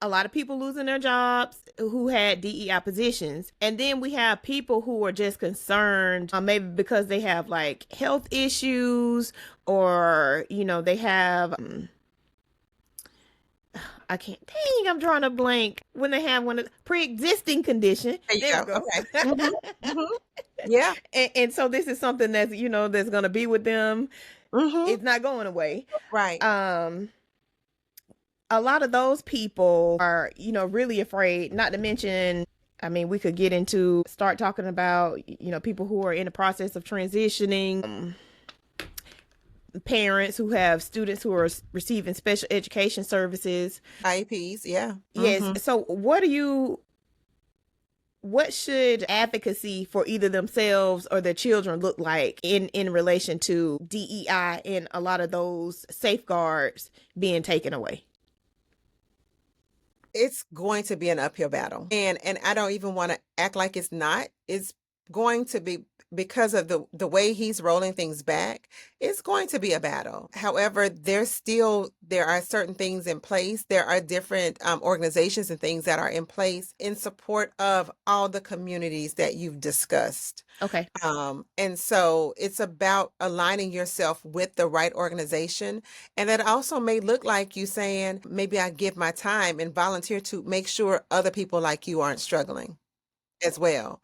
a lot of people losing their jobs who had DEI positions. And then we have people who are just concerned, maybe because they have like health issues or, they have, I can't, dang, I'm drawing a blank when they have one of pre-existing condition. There we go. Okay. Yeah. And so this is something that's, that's going to be with them. It's not going away. Right. A lot of those people are, really afraid, not to mention, we could start talking about, people who are in the process of transitioning, parents who have students who are receiving special education services. IEPs, yeah. Yes. So what should advocacy for either themselves or their children look like in relation to DEI and a lot of those safeguards being taken away? It's going to be an uphill battle. And I don't even want to act like it's not. It's going to be, because of the way he's rolling things back, it's going to be a battle. However, there are certain things in place. There are different organizations and things that are in place in support of all the communities that you've discussed. Okay. And so it's about aligning yourself with the right organization. And that also may look like you saying, maybe I give my time and volunteer to make sure other people like you aren't struggling as well.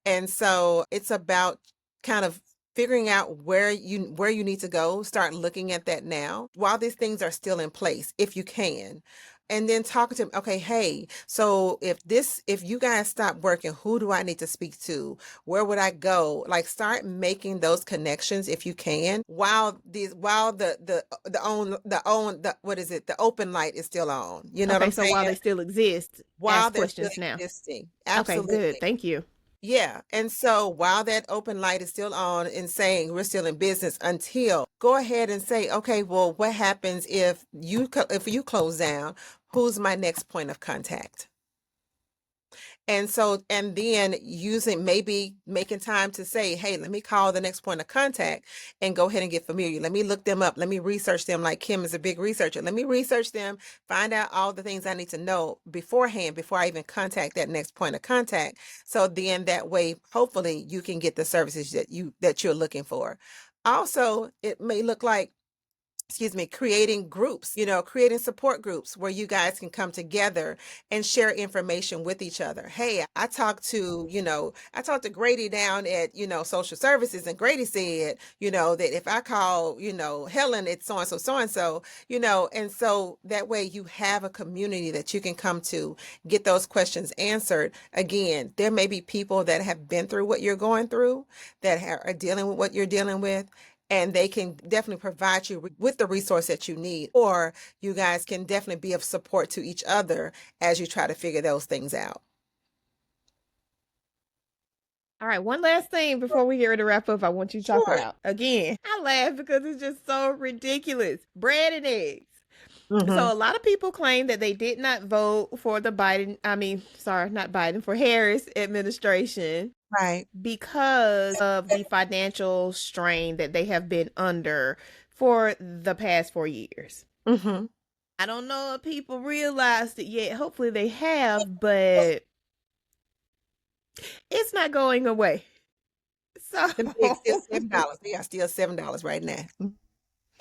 And so it's about kind of figuring out where you need to go, start looking at that now while these things are still in place, if you can. And then talking to them, okay, hey, so if you guys stop working, who do I need to speak to? Where would I go? Like, start making those connections if you can, while the open light is still on. You know what I'm saying? So while they still exist, while ask they're questions still now. existing. Absolutely. Okay, good. Thank you. Yeah. And so while that open light is still on and saying we're still in business, until go ahead and say, okay, well, what happens if you close down? Who's my next point of contact? And so, and then making time to say, hey, let me call the next point of contact and go ahead and get familiar. Let me look them up. Let me research them. Like Kim is a big researcher. Let me research them, find out all the things I need to know beforehand, before I even contact that next point of contact. So then that way, hopefully you can get the services that you're looking for. Also, it may look like, creating groups, creating support groups where you guys can come together and share information with each other. Hey, I talked to Grady down at, social services, and Grady said, that if I call, Helen, it's so-and-so, and so that way you have a community that you can come to, get those questions answered. Again, there may be people that have been through what you're going through, that are dealing with what you're dealing with. and they can definitely provide you with the resource that you need, or you guys can definitely be of support to each other as you try to figure those things out. All right, one last thing before we get ready to wrap up, I want you to talk Sure. about. Again, I laugh because it's just so ridiculous. Bread and eggs. Mm-hmm. So a lot of people claim that they did not vote for the not Biden, for Harris administration Right. because of the financial strain that they have been under for the past 4 years. Mm-hmm. I don't know if people realized it yet. Hopefully they have, but it's not going away. Them eggs still So $7. They are still $7 right now.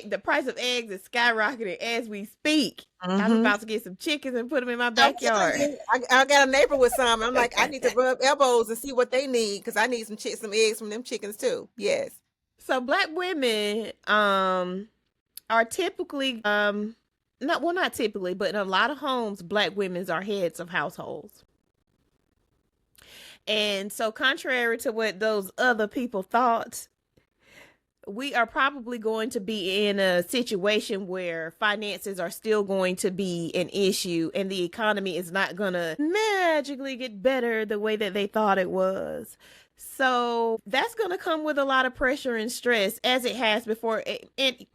the price of eggs is skyrocketing as we speak. I'm Mm-hmm. about to get some chickens and put them in my I'm telling backyard. you, I got a neighbor with some. I'm like, I need to rub elbows and see what they need because I need some eggs from them chickens too. Yes. So black women are typically not typically, but in a lot of homes black women are heads of households. And so contrary to what those other people thought, we are probably going to be in a situation where finances are still going to be an issue and the economy is not going to magically get better the way that they thought it was. So that's going to come with a lot of pressure and stress as it has before. And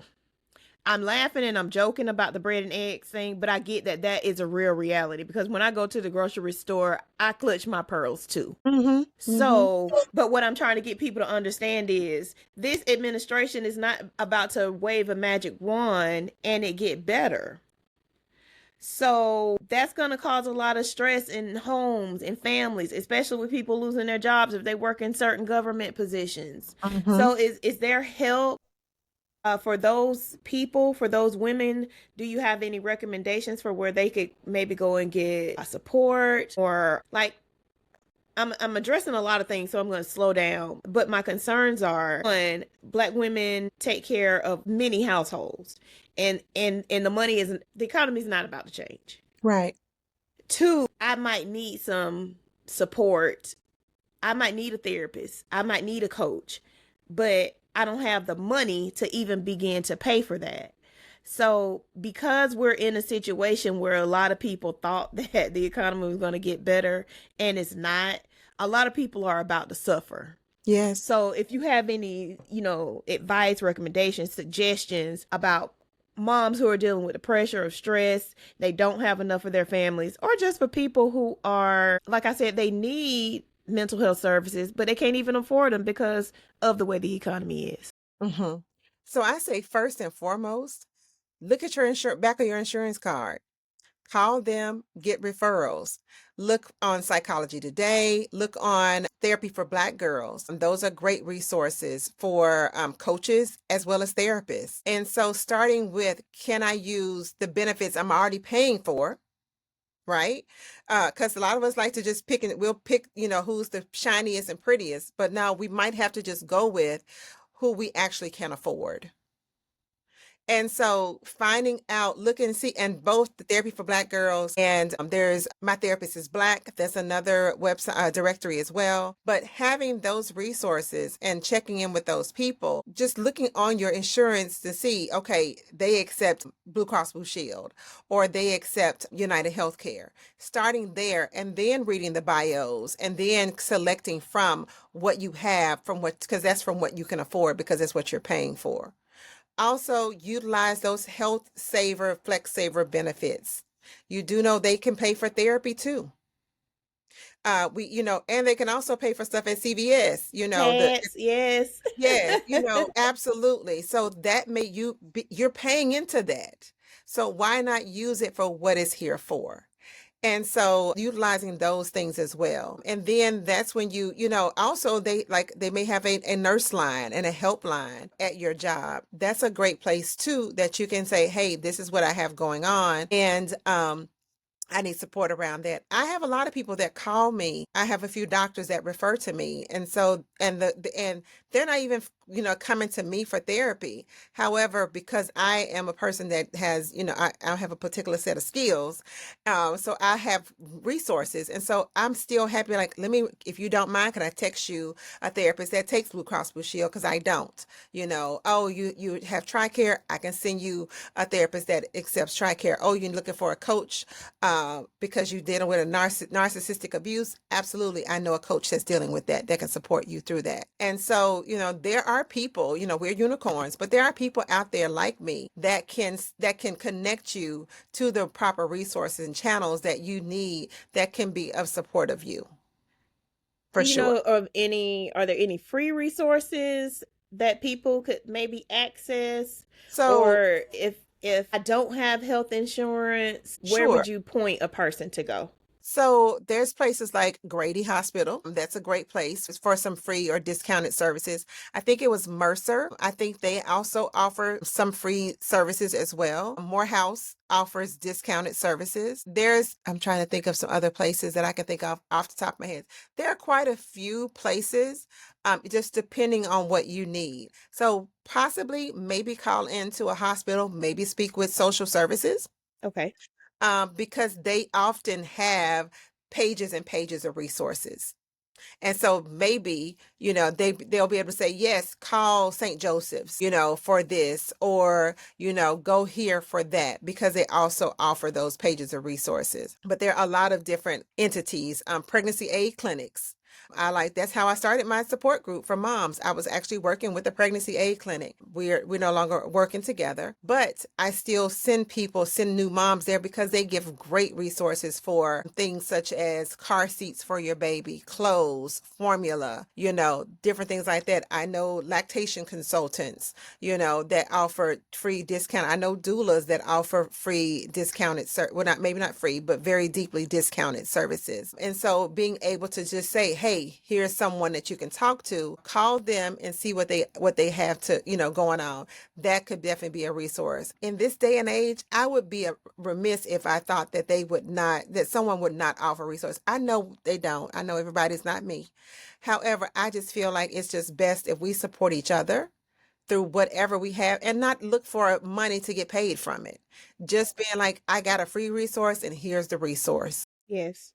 I'm laughing and I'm joking about the bread and eggs thing, but I get that that is a real reality because when I go to the grocery store, I clutch my pearls too. Mm-hmm. Mm-hmm. So, but what I'm trying to get people to understand is this administration is not about to wave a magic wand and it get better. So that's going to cause a lot of stress in homes and families, especially with people losing their jobs if they work in certain government positions. Mm-hmm. So is there help for those people, for those women? Do you have any recommendations for where they could maybe go and get support or like I'm addressing a lot of things, so I'm going to slow down. But my concerns are one, black women take care of many households, and the economy is not about to change. Right. Two, I might need some support. I might need a therapist. I might need a coach, but I don't have the money to even begin to pay for that. So, because we're in a situation where a lot of people thought that the economy was going to get better and it's not, a lot of people are about to suffer. Yes. So, if you have any, advice, recommendations, suggestions about moms who are dealing with the pressure of stress, they don't have enough for their families, or just for people who are, like I said, they need mental health services, but they can't even afford them because of the way the economy is. Mm-hmm. So I say first and foremost, look at your back of your insurance card. Call them, get referrals. Look on Psychology Today. Look on Therapy for Black Girls. Those are great resources for coaches as well as therapists. And so starting with, can I use the benefits I'm already paying for? Right? Because a lot of us like to just we'll pick, who's the shiniest and prettiest. But now we might have to just go with who we actually can afford. And so finding out, looking and see, and both the Therapy for Black Girls and there's My Therapist is Black. That's another website directory as well. But having those resources and checking in with those people, just looking on your insurance to see, okay, they accept Blue Cross Blue Shield or they accept United Healthcare. Starting there and then reading the bios and then selecting from what you have because that's from what you can afford because that's what you're paying for. Also, utilize those health saver, flex saver benefits. You do know they can pay for therapy too. And they can also pay for stuff at CVS, Yes. yes, absolutely. So that you're paying into that. So why not use it for what it's here for? And so utilizing those things as well. And then that's when also they may have a nurse line and a helpline at your job. That's a great place too, that you can say, hey, this is what I have going on. And, I need support around that. I have a lot of people that call me. I have a few doctors that refer to me. And so, and they're not even coming to me for therapy. However, because I am a person that has, I have a particular set of skills, so I have resources. And so I'm still happy, like, if you don't mind, can I text you a therapist that takes Blue Cross Blue Shield? Because I don't, oh, you have TRICARE, I can send you a therapist that accepts TRICARE. Oh, you're looking for a coach because you're dealing with a narcissistic abuse? Absolutely. I know a coach that's dealing with that can support you through that. And so, there are people, we're unicorns, but there are people out there like me that can connect you to the proper resources and channels that you need that can be of support of you. For Do you sure. know of are there any free resources that people could maybe access? So, Or if I don't have health insurance, where sure. would you point a person to go? So there's places like Grady Hospital. That's a great place for some free or discounted services. I think it was Mercer. I think they also offer some free services as well. Morehouse offers discounted services. I'm trying to think of some other places that I can think of off the top of my head. There are quite a few places, just depending on what you need. So possibly maybe call into a hospital, maybe speak with social services, Okay. because they often have pages and pages of resources. And so maybe, they'll be able to say, yes, call St. Joseph's, for this, or, go here for that, because they also offer those pages of resources. But there are a lot of different entities, pregnancy aid clinics. That's how I started my support group for moms. I was actually working with the pregnancy aid clinic. We're no longer working together, but I still send new moms there because they give great resources for things such as car seats for your baby, clothes, formula, different things like that. I know lactation consultants, that offer free discount. I know doulas that offer free discounted, maybe not free, but very deeply discounted services. And so being able to just say, hey, here's someone that you can talk to, call them and see what they have to, going on. That could definitely be a resource. In this day and age, I would be remiss if I thought that someone would not offer resources. I know they don't. I know everybody's not me. However, I just feel like it's just best if we support each other through whatever we have and not look for money to get paid from it. Just being like, I got a free resource and here's the resource. Yes.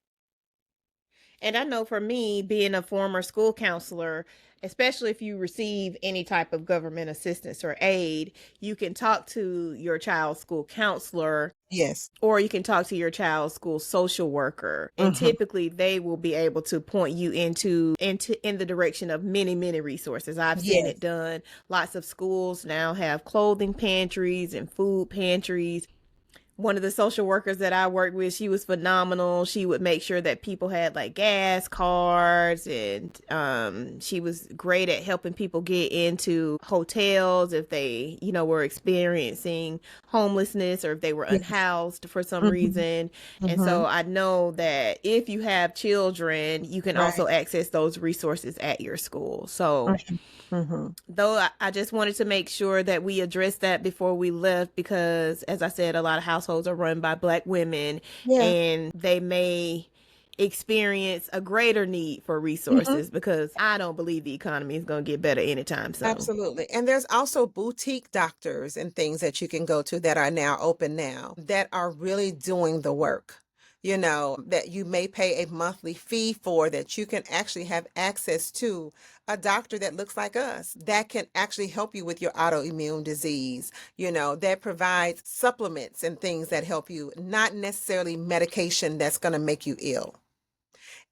And I know for me, being a former school counselor, especially if you receive any type of government assistance or aid, you can talk to your child's school counselor, Yes. or you can talk to your child's school social worker, and Mm-hmm. typically they will be able to point you in the direction of many resources. I've seen Yes. it done. Lots of schools now have clothing pantries and food pantries. One of the social workers that I worked with, she was phenomenal. She would make sure that people had like gas cards, and she was great at helping people get into hotels if they, were experiencing homelessness, or if they were Yes. unhoused for some Mm-hmm. reason. And Mm-hmm. so I know that if you have children, you can Right. also access those resources at your school. So Mm-hmm. though I just wanted to make sure that we addressed that before we left, because as I said, a lot of households are run by Black women, Yeah. and they may experience a greater need for Mm-hmm. resources, because I don't believe the economy is going to get better anytime soon. Absolutely. And there's also boutique doctors and things that you can go to that are now open now that are really doing the work. That you may pay a monthly fee for, that you can actually have access to a doctor that looks like us, that can actually help you with your autoimmune disease, that provides supplements and things that help you, not necessarily medication that's going to make you ill.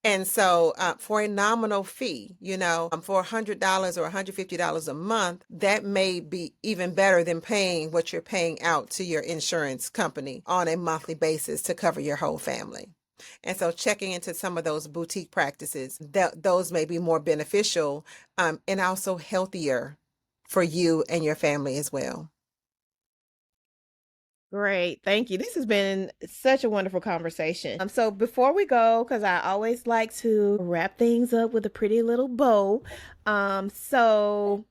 And so for a nominal fee, for $100 or $150 a month, that may be even better than paying what you're paying out to your insurance company on a monthly basis to cover your whole family. And so checking into some of those boutique practices, those may be more beneficial, and also healthier for you and your family as well. Great. Thank you. This has been such a wonderful conversation. So before we go, because I always like to wrap things up with a pretty little bow. So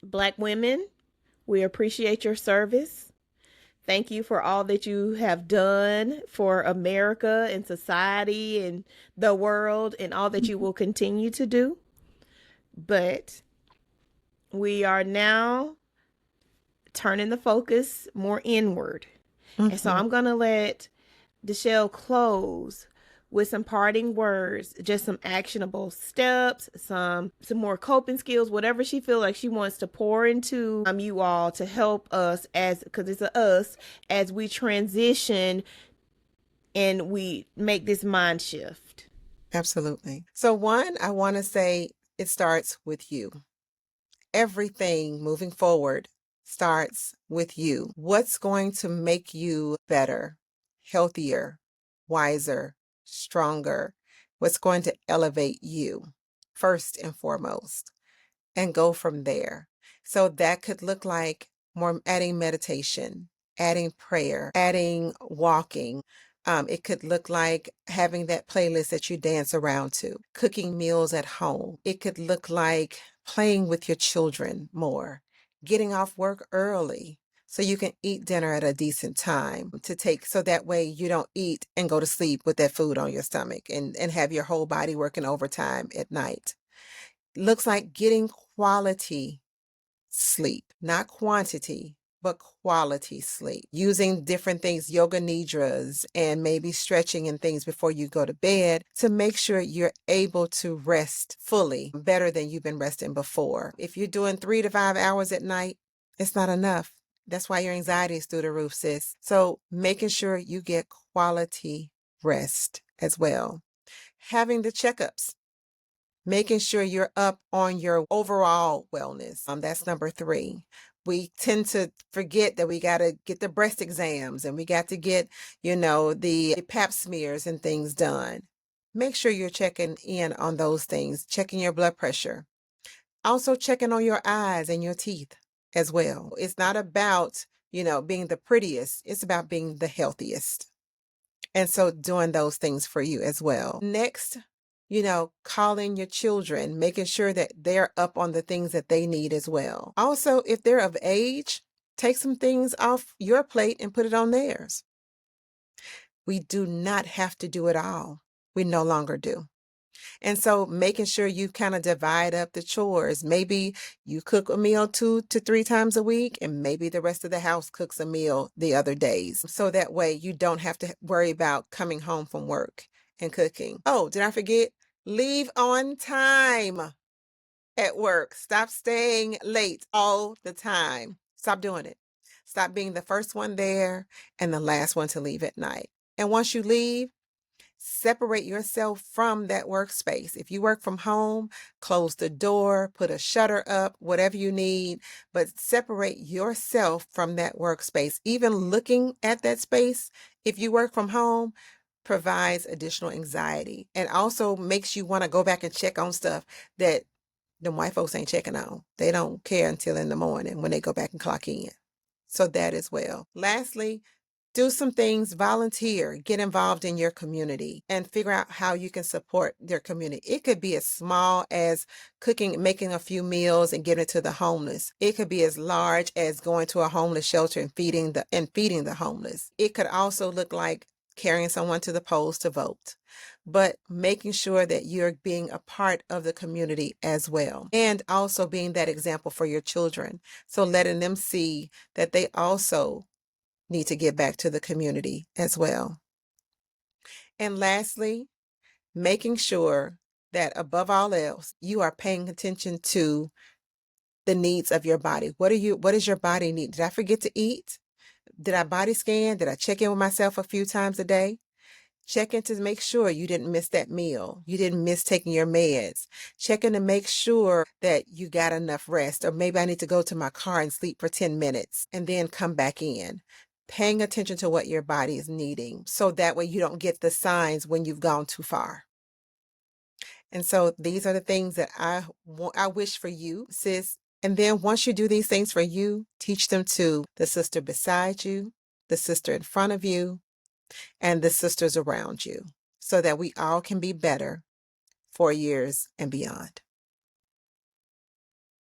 Black women, we appreciate your service. Thank you for all that you have done for America and society and the world, and all that you will continue to do. But we are now turning the focus more inward. And so Mhm. I'm going to let DeShelle close with some parting words, just some actionable steps, some more coping skills, whatever she feels like she wants to pour into you all to help us, as because it's a us, as we transition and we make this mind shift. Absolutely. So, one, I want to say it starts with you. Everything moving forward starts with you. What's going to make you better, healthier, wiser, stronger? What's going to elevate you first and foremost? And go from there. So that could look like more adding meditation, adding prayer, adding walking. It could look like having that playlist that you dance around to, cooking meals at home. It could look like playing with your children more, getting off work early so you can eat dinner at a decent time to take, so that way you don't eat and go to sleep with that food on your stomach and have your whole body working overtime at night. Looks like getting quality sleep, not quantity, but quality sleep. Using different things, yoga nidras, and maybe stretching and things before you go to bed to make sure you're able to rest fully, better than you've been resting before. If you're doing 3 to 5 hours at night, it's not enough. That's why your anxiety is through the roof, sis. So making sure you get quality rest as well. Having the checkups, making sure you're up on your overall wellness. That's number 3. We tend to forget that we got to get the breast exams and we got to get, the pap smears and things done. Make sure you're checking in on those things, checking your blood pressure. Also checking on your eyes and your teeth as well. It's not about, being the prettiest. It's about being the healthiest. And so doing those things for you as well. Next, calling your children, making sure that they're up on the things that they need as well. Also, if they're of age, take some things off your plate and put it on theirs. We do not have to do it all. We no longer do. And so making sure you kind of divide up the chores. Maybe you cook a meal 2 to 3 times a week, and maybe the rest of the house cooks a meal the other days. So that way you don't have to worry about coming home from work and cooking. Oh, did I forget? Leave on time at work. Stop staying late all the time. Stop doing it. Stop being the first one there and the last one to leave at night. And once you leave, separate yourself from that workspace. If you work from home, close the door, put a shutter up, whatever you need, but separate yourself from that workspace. Even looking at that space, if you work from home, provides additional anxiety and also makes you want to go back and check on stuff that the white folks ain't checking on. They don't care until in the morning when they go back and clock in. So that as well. Lastly, do some things, volunteer, get involved in your community and figure out how you can support your community. It could be as small as cooking, making a few meals and giving it to the homeless. It could be as large as going to a homeless shelter and feeding the homeless. It could also look like carrying someone to the polls to vote, but making sure that you're being a part of the community as well. And also being that example for your children. So letting them see that they also need to give back to the community as well. And lastly, making sure that above all else, you are paying attention to the needs of your body. What does your body need? Did I forget to eat? Did I body scan? Did I check in with myself a few times a day? Check in to make sure you didn't miss that meal. You didn't miss taking your meds. Check in to make sure that you got enough rest. Or maybe I need to go to my car and sleep for 10 minutes and then come back in. Paying attention to what your body is needing so that way you don't get the signs when you've gone too far. And so these are the things that I wish for you, sis. And then once you do these things for you, teach them to the sister beside you, the sister in front of you, and the sisters around you so that we all can be better 4 years and beyond.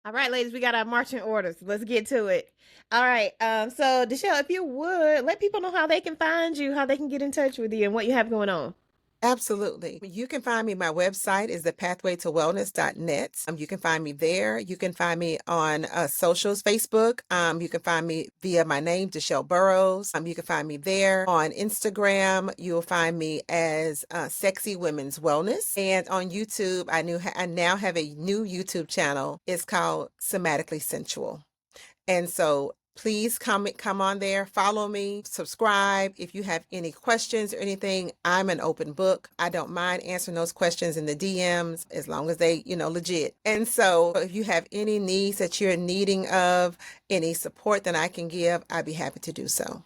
All right, ladies, we got our marching orders. Let's get to it. All right. So DeShelle, if you would let people know how they can find you, how they can get in touch with you, and what you have going on. Absolutely. You can find me. My website is thepathwaytowellness.net. You can find me there. You can find me on socials, Facebook. You can find me via my name, DeShelle Burrowes. You can find me there. On Instagram, you'll find me as Sexy Women's Wellness. And on YouTube, I now have a new YouTube channel. It's called Somattically Sensual. And so please come on there, follow me, subscribe. If you have any questions or anything, I'm an open book. I don't mind answering those questions in the DMs as long as they, legit. And so if you have any needs that you're needing of, any support that I can give, I'd be happy to do so.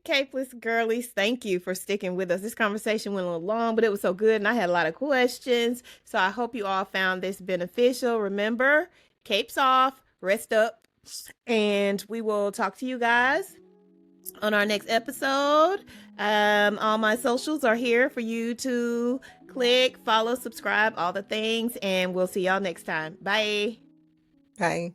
Capeless girlies, thank you for sticking with us. This conversation went a little long, but it was so good, and I had a lot of questions. So I hope you all found this beneficial. Remember, capes off, rest up, and we will talk to you guys on our next episode. All my socials are here for you to click, follow, subscribe, all the things, and we'll see y'all next time. Bye. Bye.